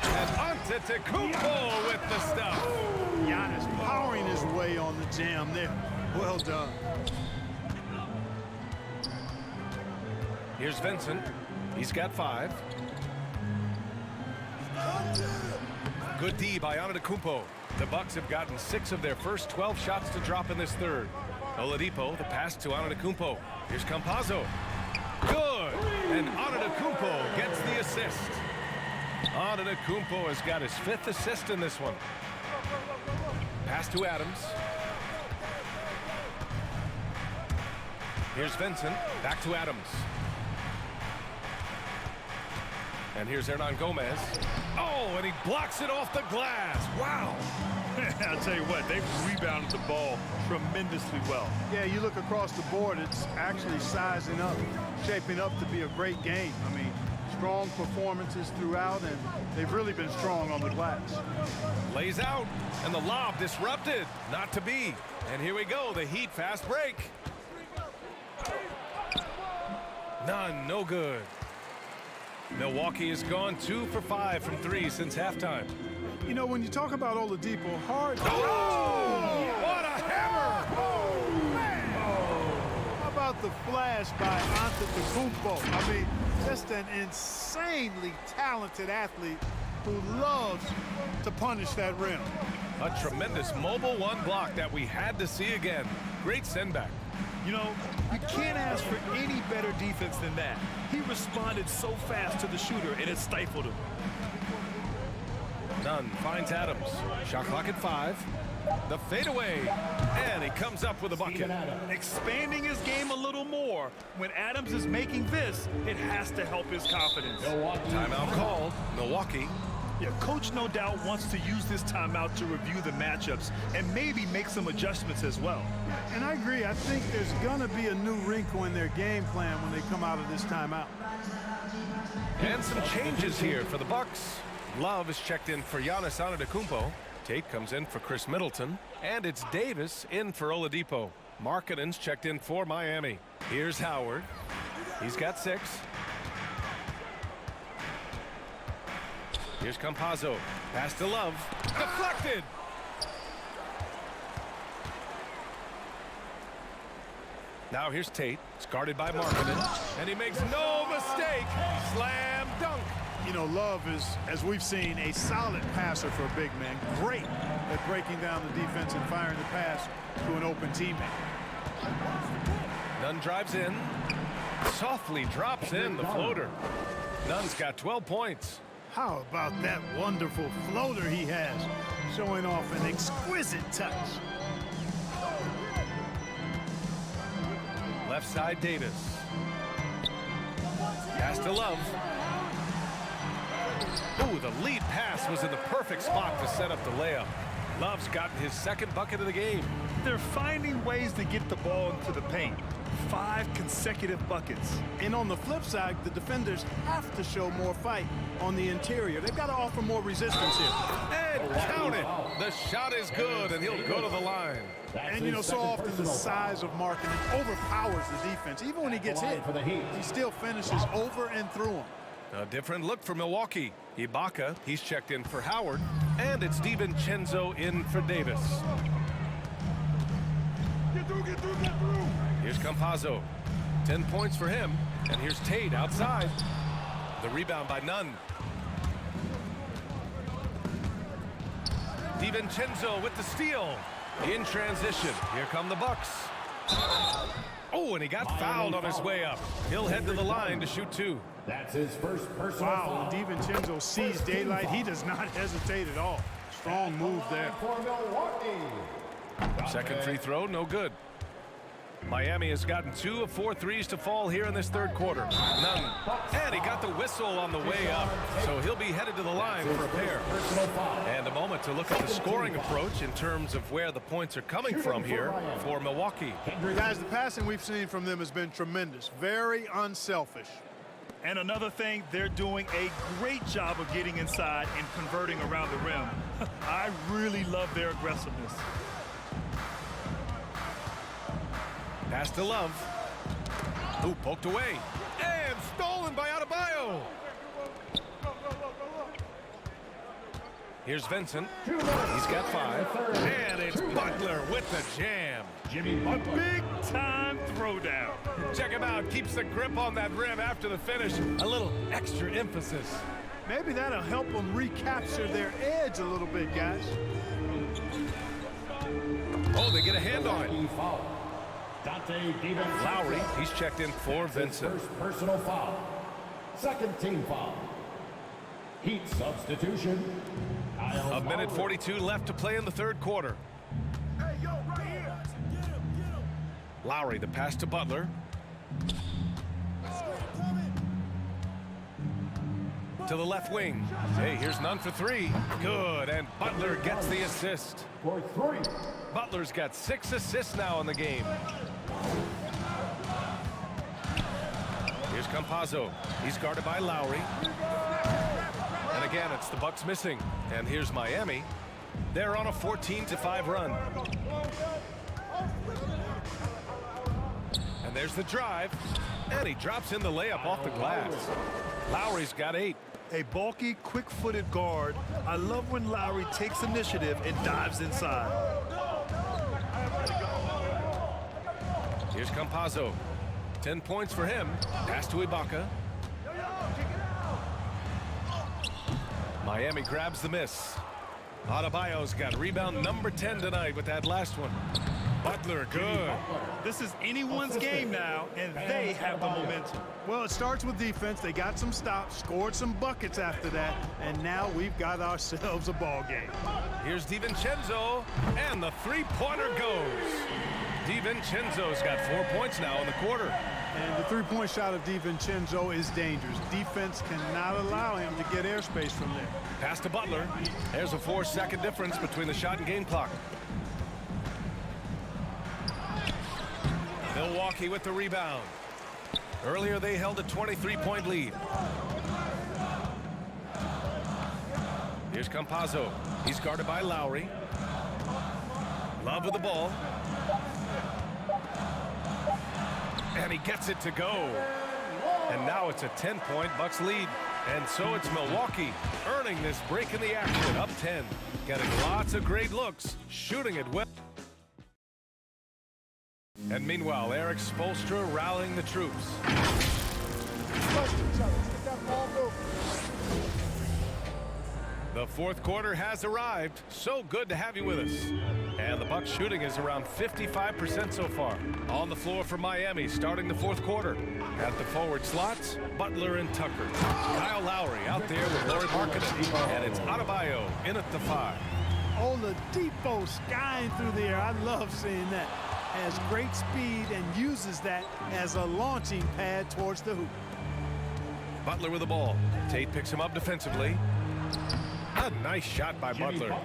And Antetokounmpo with the stuff. Giannis powering his way on the jam there. Well done. Here's Vincent. He's got 5. Good D by Antetokounmpo. The Bucks have gotten 6 of their first 12 shots to drop in this third. Oladipo, the pass to Antetokounmpo. Here's Campazzo. Good! And Antetokounmpo gets the assist. Antetokounmpo has got his 5th assist in this one. Pass to Adams. Here's Vincent. Back to Adams. And here's Hernan Gomez. Oh, and he blocks it off the glass. Wow. I'll tell you what, they've rebounded the ball tremendously well. Yeah, you look across the board, it's actually sizing up, shaping up to be a great game. I mean, strong performances throughout, and they've really been strong on the glass. Lays out, and the lob disrupted. Not to be. And here we go, the Heat fast break. None, no good. Milwaukee has gone 2 for 5 from 3 since halftime. You know, when you talk about Oladipo, hard. Oh! What a hammer! Oh, man! Oh. How about the flash by Antetokounmpo? I mean, just an insanely talented athlete who loves to punish that rim. A tremendous mobile 1 block that we had to see again. Great send back. You know, you can't ask for any better defense than that. He responded so fast to the shooter, and it stifled him. Nunn finds Adams. Shot clock at 5. The fadeaway. And he comes up with a bucket. Expanding his game a little more. When Adams is making this, it has to help his confidence. Timeout called. Milwaukee. Yeah, coach no doubt wants to use this timeout to review the matchups and maybe make some adjustments as well. And I agree. I think there's going to be a new wrinkle in their game plan when they come out of this timeout. And some changes here for the Bucks. Love is checked in for Giannis Antetokounmpo. Tate comes in for Chris Middleton. And it's Davis in for Oladipo. Markkanen's checked in for Miami. Here's Howard. He's got 6. Here's Campazzo. Pass to Love. Deflected. Now here's Tate. It's guarded by Markkanen. And he makes no mistake. Slam dunk. You know, Love is, as we've seen, a solid passer for a big man. Great at breaking down the defense and firing the pass to an open teammate. Nunn drives in. Softly drops in the floater. Nunn's got 12 points. How about that wonderful floater he has, showing off an exquisite touch. Left side, Davis. Pass to Love. Ooh, the lead pass was in the perfect spot to set up the layup. Love's gotten his 2nd bucket of the game. They're finding ways to get the ball into the paint. 5 consecutive buckets. And on the flip side, the defenders have to show more fight on the interior. They've got to offer more resistance here. And count it. The shot is good, and he'll go to the line. And, you know, so often the size of Markkanen overpowers the defense. Even when he gets hit, he still finishes over and through him. A different look for Milwaukee. Ibaka, he's checked in for Howard, and it's DiVincenzo in for Davis. Get through, get through, get through. Here's Campazzo. 10 points for him, and here's Tate outside. The rebound by Nunn. DiVincenzo with the steal. In transition, here come the Bucks. Oh, and he got fouled on his way up. He'll head to the line to shoot 2. That's his first personal foul. When DiVincenzo sees daylight, he does not hesitate at all. Strong move there. For Milwaukee. Second free throw, no good. Miami has gotten 2 of 4 threes to fall here in this third quarter. None. And he got the whistle on the way up, so he'll be headed to the line for a pair. And a moment to look at the scoring approach in terms of where the points are coming from here for Milwaukee. Guys, the passing we've seen from them has been tremendous. Very unselfish. And another thing, they're doing a great job of getting inside and converting around the rim. I really love their aggressiveness. Pass to Love. Ooh, poked away. And stolen by Adebayo. Here's Vincent. He's got 5. And it's Butler with the jam. A big-time throwdown. Check him out. Keeps the grip on that rim after the finish. A little extra emphasis. Maybe that'll help them recapture their edge a little bit, guys. Oh, they get a hand on it. Lowry, he's checked in for Vincent. First personal foul. Second team foul. Heat substitution. A minute 42 left to play in the third quarter. Hey, yo, right here. Get him, get him. Lowry, the pass to Butler. To the left wing. Hey, here's Nunn for 3. Good, and Butler gets the assist. For 3. Butler's got 6 assists now in the game. Here's Campazzo. He's guarded by Lowry. And again, it's the Bucks missing. And here's Miami. They're on a 14-5 run. And there's the drive. And he drops in the layup off the glass. Lowry's got 8. A bulky, quick-footed guard. I love when Lowry takes initiative and dives inside. Here's Campazzo. 10 points for him. Pass to Ibaka. Miami grabs the miss. Adebayo's got rebound number 10 tonight with that last one. Butler, good. This is anyone's game now, and they have the momentum. Well, it starts with defense. They got some stops, scored some buckets after that, and now we've got ourselves a ball game. Here's DiVincenzo, and the three-pointer goes. DiVincenzo's got 4 points now in the quarter. And the three-point shot of DiVincenzo is dangerous. Defense cannot allow him to get airspace from there. Pass to Butler. There's a 4-second difference between the shot and game clock. Milwaukee with the rebound. Earlier they held a 23-point lead. Here's Campazzo. He's guarded by Lowry. Love with the ball. And he gets it to go. And now it's a 10-point Bucks lead. And so it's Milwaukee earning this break in the action, up 10. Getting lots of great looks, shooting it well. And meanwhile, Eric Spoelstra rallying the troops. The fourth quarter has arrived. So good to have you with us. And the Bucks shooting is around 55% so far. On the floor for Miami starting the fourth quarter. At the forward slots, Butler and Tucker. Kyle Lowry out there with Lowry Markkanen. And it's Adebayo in at the 5. Oladipo skying through the air. I love seeing that. Has great speed and uses that as a launching pad towards the hoop. Butler with the ball. Tate picks him up defensively. A nice shot by Butler.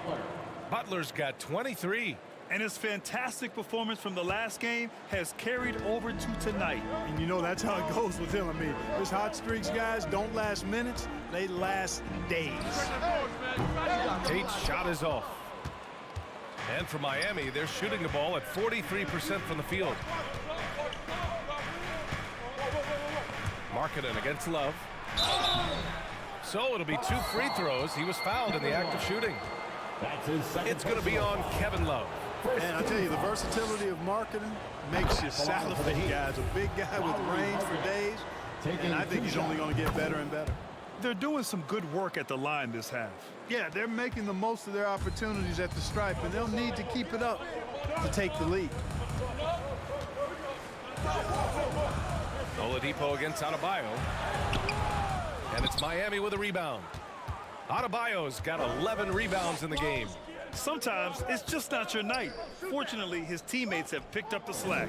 Butler's got 23. And his fantastic performance from the last game has carried over to tonight. And you know that's how it goes with him. I mean, his hot streaks, guys, don't last minutes. They last days. Tate's shot is off. And for Miami, they're shooting the ball at 43% from the field. Markkanen against Love. So it'll be 2 free throws. He was fouled in the act of shooting. It's going to be on Kevin Love. And I tell you, the versatility of Markkanen makes you salivate, guys. A big guy with range for days, and I think he's only going to get better and better. They're doing some good work at the line this half. Yeah, they're making the most of their opportunities at the stripe, and they'll need to keep it up to take the lead. Oladipo against Adebayo. And it's Miami with a rebound. Adebayo's got 11 rebounds in the game. Sometimes it's just not your night. Fortunately, his teammates have picked up the slack.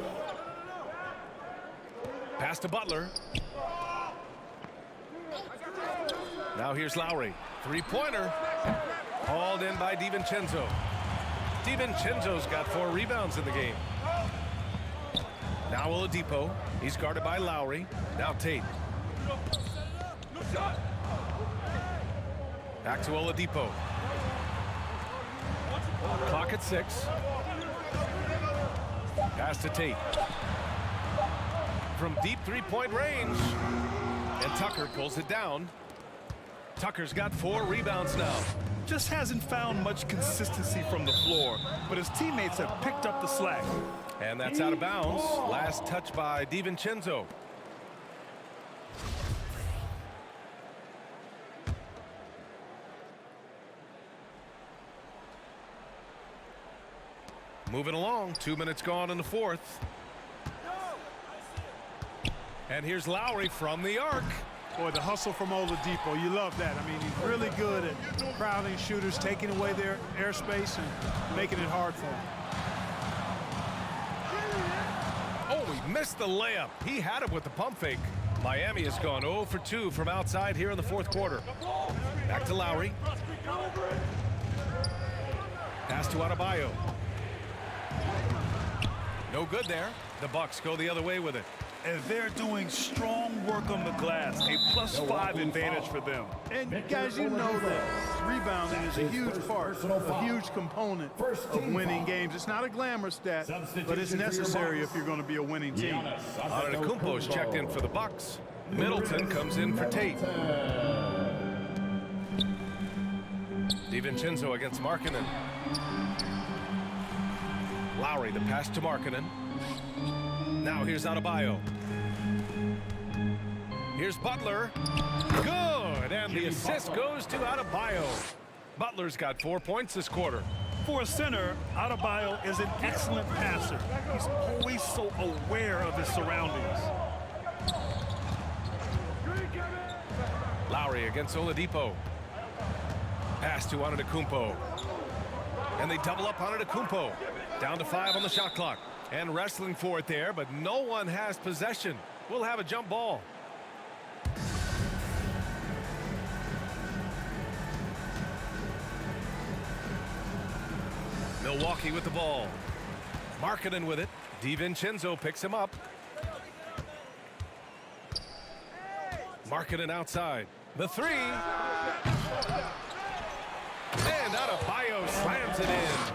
Pass to Butler. Now here's Lowry. Three-pointer. Hauled in by DiVincenzo. DiVincenzo's got 4 rebounds in the game. Now Oladipo. He's guarded by Lowry. Now Tate. Back to Oladipo. Clock at 6. Pass to Tate. From deep three-point range. And Tucker pulls it down. Tucker's got 4 rebounds now. Just hasn't found much consistency from the floor, but his teammates have picked up the slack. And that's out of bounds. Last touch by DiVincenzo. Moving along, 2 minutes gone in the fourth. And here's Lowry from the arc. Boy, the hustle from Oladipo, you love that. I mean, he's really good at crowding shooters, taking away their airspace and making it hard for them. Oh, he missed the layup. He had it with the pump fake. Miami has gone 0 for 2 from outside here in the fourth quarter. Back to Lowry. Pass to Adebayo. No good there. The Bucks go the other way with it. And they're doing strong work on the glass. A +5 advantage for them. And guys, you know that rebounding is a huge part, a huge component of winning games. It's not a glamour stat, but it's necessary if you're going to be a winning team. Antetokounmpo's checked in for the Bucks. Middleton comes in for Tate. DiVincenzo against Markkanen. Lowry, the pass to Markkanen. Now here's Adebayo. Here's Butler. Good, and the assist goes to Adebayo. Butler's got 4 points this quarter. For a center, Adebayo is an excellent passer. He's always so aware of his surroundings. Lowry against Oladipo. Pass to Antetokounmpo. And they double up Antetokounmpo. Down to 5 on the shot clock. And wrestling for it there, but no one has possession. We'll have a jump ball. Milwaukee with the ball. Markkanen with it. DiVincenzo picks him up. Markkanen outside. The 3. And Adebayo slams it in.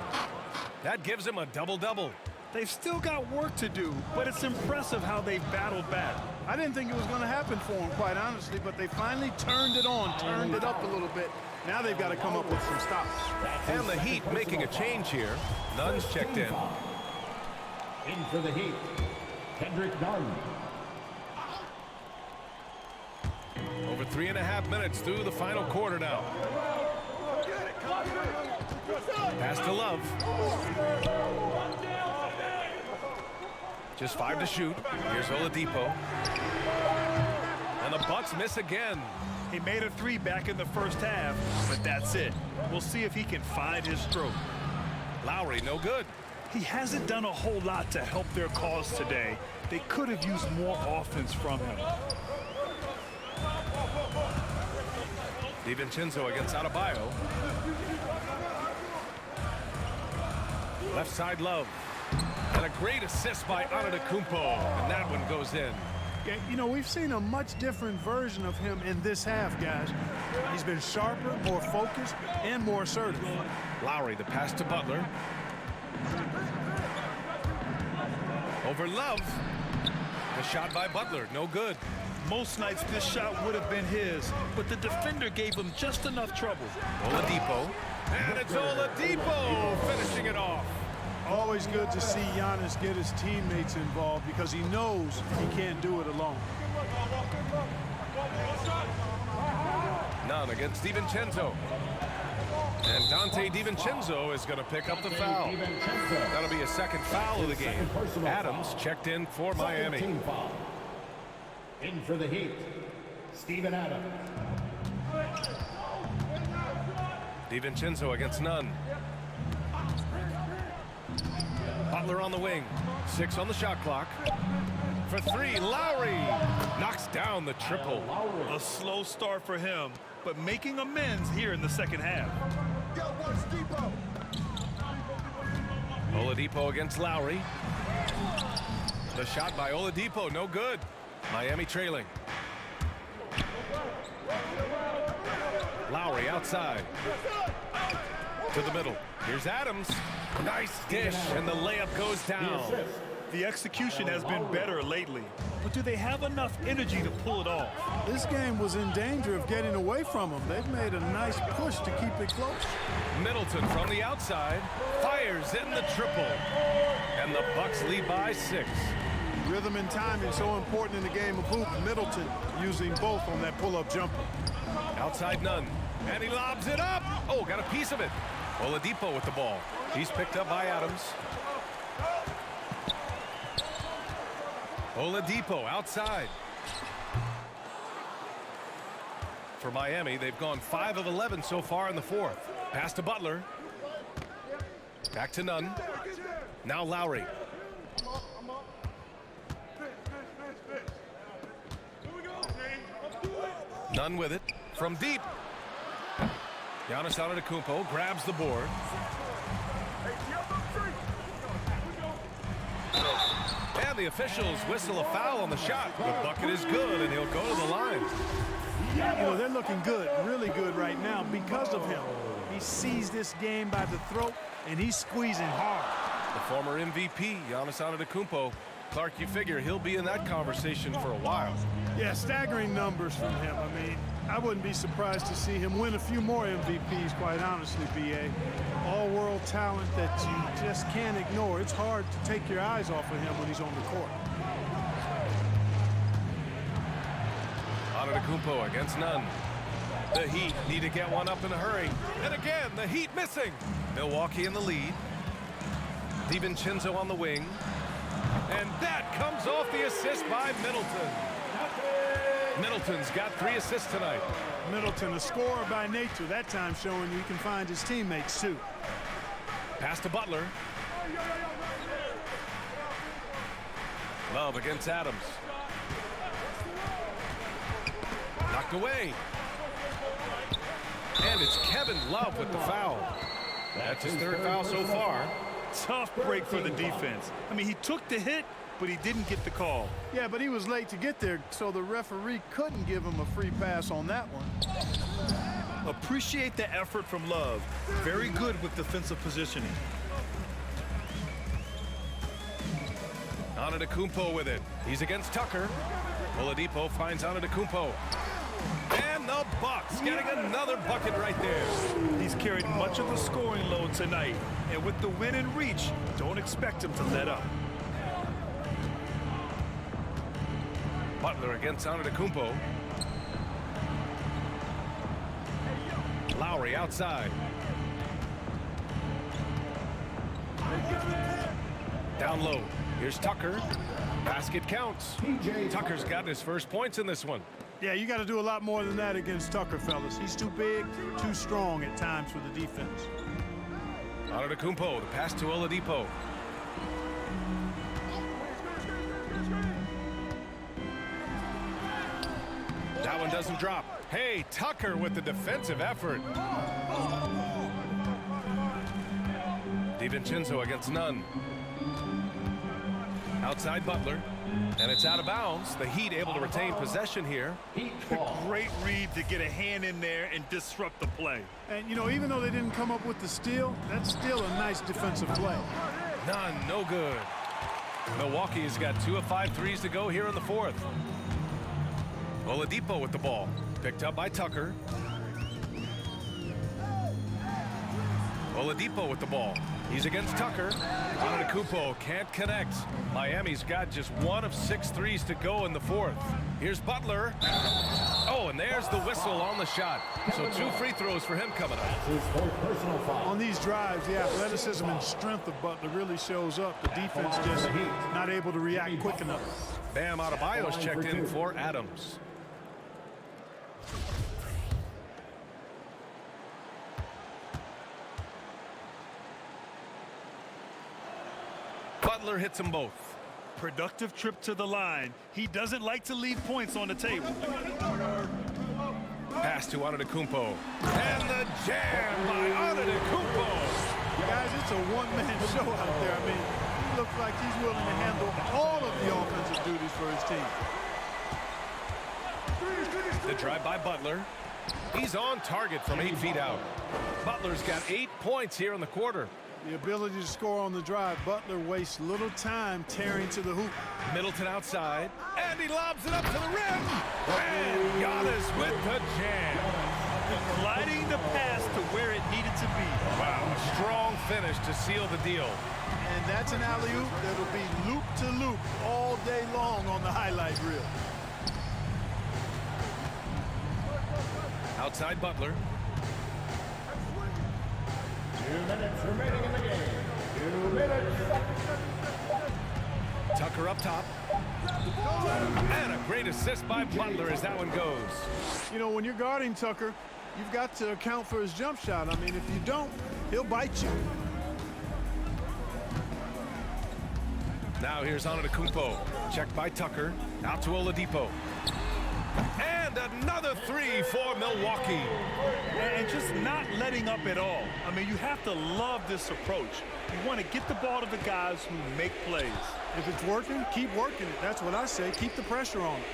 That gives him a double-double. They've still got work to do, but it's impressive how they've battled back. I didn't think it was going to happen for them, quite honestly, but they finally turned it on, turned it up a little bit. Now they've got to come up with some stops. And the Heat making a change here. Nunn's checked in. In for the Heat, Kendrick Nunn. Over 3.5 minutes through the final quarter now. Pass to Love. Just 5 to shoot. Here's Oladipo. And the Bucks miss again. He made a 3 back in the first half, but that's it. We'll see if he can find his stroke. Lowry, no good. He hasn't done a whole lot to help their cause today. They could have used more offense from him. DiVincenzo against Adebayo. Left side Love. And a great assist by Antetokounmpo. And that one goes in. Yeah, you know, we've seen a much different version of him in this half, guys. He's been sharper, more focused, and more assertive. Lowry, the pass to Butler. Over Love. The shot by Butler, no good. Most nights this shot would have been his, but the defender gave him just enough trouble. Oladipo. And it's Oladipo finishing it off. Always good to see Giannis get his teammates involved because he knows he can't do it alone. None against DiVincenzo. And Dante DiVincenzo is going to pick up the foul. That'll be a second foul of the game. Adams checked in for Miami. Team foul. In for the Heat, Steven Adams. DiVincenzo against Nunn. Butler on the wing. 6 on the shot clock. For 3, Lowry knocks down the triple. A slow start for him, but making amends here in the second half. Oladipo against Lowry. The shot by Oladipo, no good. Miami trailing. Lowry outside. To the middle. Here's Adams. Nice dish, and the layup goes down. The execution has been better lately, but do they have enough energy to pull it off? This game was in danger of getting away from them. They've made a nice push to keep it close. Middleton from the outside fires in the triple, and the Bucks lead by 6. Rhythm and timing so important in the game of hoop. Middleton using both on that pull-up jumper. Outside Nunn, and he lobs it up. Oh, got a piece of it. Oladipo with the ball. He's picked up by Adams. Oladipo outside. For Miami, they've gone 5 of 11 so far in the 4th. Pass to Butler. Back to Nunn. Now Lowry. Nunn with it. From deep. Giannis Antetokounmpo grabs the board. And the officials whistle a foul on the shot. The bucket is good, and he'll go to the line. You know, they're looking good, really good right now because of him. He sees this game by the throat, and he's squeezing hard. The former MVP, Giannis Antetokounmpo. Clark, you figure he'll be in that conversation for a while. Yeah, staggering numbers from him. I mean, I wouldn't be surprised to see him win a few more MVPs, quite honestly, B.A. All-world talent that you just can't ignore. It's hard to take your eyes off of him when he's on the court. Antetokounmpo against Nunn. The Heat need to get one up in a hurry. And again, the Heat missing. Milwaukee in the lead. DiVincenzo on the wing. And that comes off the assist by Middleton. Middleton's got 3 assists tonight. Middleton, a scorer by nature, that time showing you can find his teammates too. Pass to Butler. Love against Adams. Knocked away. And it's Kevin Love with the foul. That's his 3rd foul so far. Tough break for the defense. I mean, he took the hit, but he didn't get the call. Yeah, but he was late to get there, so the referee couldn't give him a free pass on that one. Appreciate the effort from Love. Very good with defensive positioning. Antetokounmpo with it. He's against Tucker. Oladipo finds Antetokounmpo. And the Bucks getting another bucket right there. He's carried much of the scoring load tonight. And with the win in reach, don't expect him to let up. Butler against Antetokounmpo. Lowry outside. Down low. Here's Tucker. Basket counts. Tucker's got his first points in this one. Yeah, you got to do a lot more than that against Tucker, fellas. He's too big, too strong at times for the defense. Antetokounmpo, the pass to Oladipo. That one doesn't drop. Hey, Tucker with the defensive effort. DiVincenzo against Nunn. Outside Butler, and it's out of bounds. The Heat able to retain possession here. Great read to get a hand in there and disrupt the play. And, you know, even though they didn't come up with the steal, that's still a nice defensive play. None, no good. Milwaukee has got 2 of 5 threes to go here in the fourth. Oladipo with the ball. Picked up by Tucker. Oladipo with the ball. He's against Tucker. Antetokounmpo can't connect. Miami's got just 1 of 6 threes to go in the fourth. Here's Butler. Oh, and there's the whistle on the shot. So 2 free throws for him coming up. On these drives, the athleticism and strength of Butler really shows up. The defense just not able to react quick enough. Bam Adebayo's checked in for Adams. Butler hits them both. Productive trip to the line. He doesn't like to leave points on the table. Pass to Antetokounmpo. And the jam by Antetokounmpo. Guys, it's a one-man show out there. I mean, he looks like he's willing to handle all of the offensive duties for his team. The drive by Butler. He's on target from 8 feet out. Butler's got 8 points here in the quarter. The ability to score on the drive. Butler wastes little time tearing to the hoop. Middleton outside, and he lobs it up to the rim. And Giannis with the jam. Gliding the pass to where it needed to be. Wow, a strong finish to seal the deal. And that's an alley-oop that'll be loop to loop all day long on the highlight reel. Outside Butler. 2 minutes remaining in the game. 2 minutes. Tucker up top. And a great assist by Butler as that one goes. You know, when you're guarding Tucker, you've got to account for his jump shot. I mean, if you don't, he'll bite you. Now here's Antetokounmpo. Checked by Tucker. Out to Oladipo. And another 3 for Milwaukee. And just not letting up at all. I mean, you have to love this approach. You want to get the ball to the guys who make plays. If it's working, keep working it. That's what I say. Keep the pressure on it.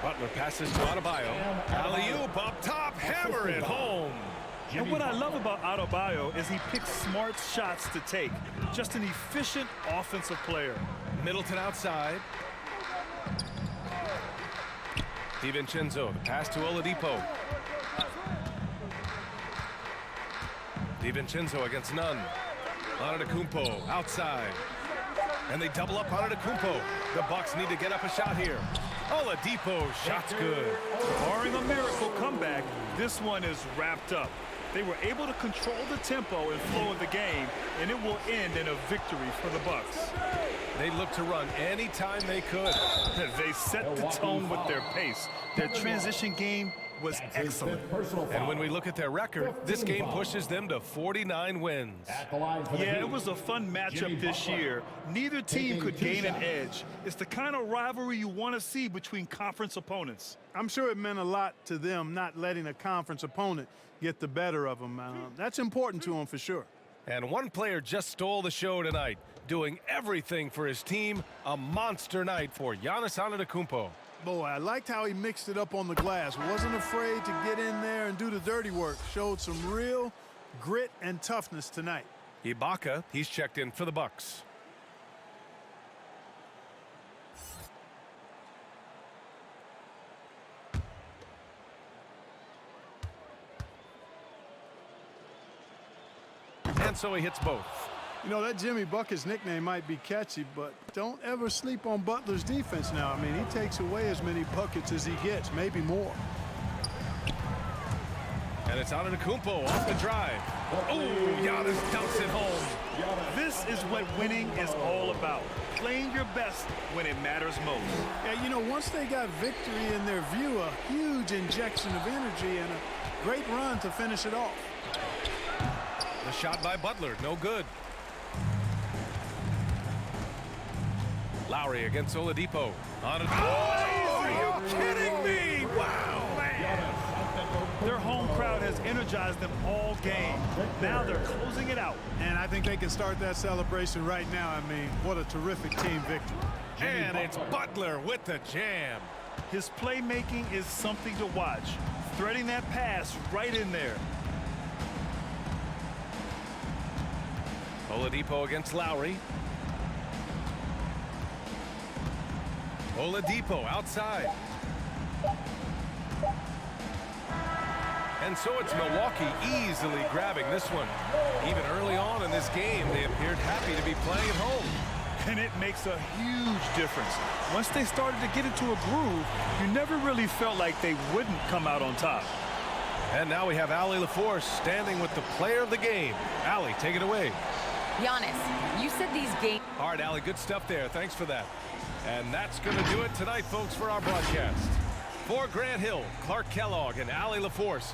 Butler passes to Adebayo. Alley-oop up top. Hammer it home. And what I love about Adebayo is he picks smart shots to take. Just an efficient offensive player. Middleton outside. DiVincenzo, the pass to Oladipo. DiVincenzo against none. Antetokounmpo outside. And they double up Antetokounmpo. The Bucks need to get up a shot here. Oladipo, shot's good. Barring a miracle comeback, this one is wrapped up. They were able to control the tempo and flow of the game, and it will end in a victory for the Bucks. They look to run anytime they could. They set the tone with their pace. Their transition game was excellent. And when we look at their record, this game pushes them to 49 wins. Yeah, it was a fun matchup this year. Neither team could gain an edge. It's the kind of rivalry you want to see between conference opponents. I'm sure it meant a lot to them not letting a conference opponent get the better of them. That's important to them for sure. And one player just stole the show tonight, doing everything for his team. A monster night for Giannis Antetokounmpo. Boy, I liked how he mixed it up on the glass. Wasn't afraid to get in there and do the dirty work. Showed some real grit and toughness tonight. Ibaka, he's checked in for the Bucks. And so he hits both. You know, that Jimmy Bucket's nickname might be catchy, but don't ever sleep on Butler's defense now. I mean, he takes away as many buckets as he gets, maybe more. And it's Antetokounmpo off the drive. Oh, Giannis dumps it home. This is what winning is all about. Playing your best when it matters most. Yeah, you know, once they got victory in their view, a huge injection of energy and a great run to finish it off. The shot by Butler, no good. Lowry against Oladipo. On it. Oh, are you kidding me? Wow, man. Their home crowd has energized them all game. Now they're closing it out. And I think they can start that celebration right now. I mean, what a terrific team victory. And it's Butler with the jam. His playmaking is something to watch. Threading that pass right in there. Oladipo against Lowry. Oladipo outside. And so it's Milwaukee easily grabbing this one. Even early on in this game, they appeared happy to be playing at home. And it makes a huge difference. Once they started to get into a groove, you never really felt like they wouldn't come out on top. And now we have Allie LaForce standing with the player of the game. Allie, take it away. Giannis, you said these games... All right, Allie, good stuff there. Thanks for that. And that's going to do it tonight, folks, for our broadcast. For Grant Hill, Clark Kellogg, and Allie LaForce,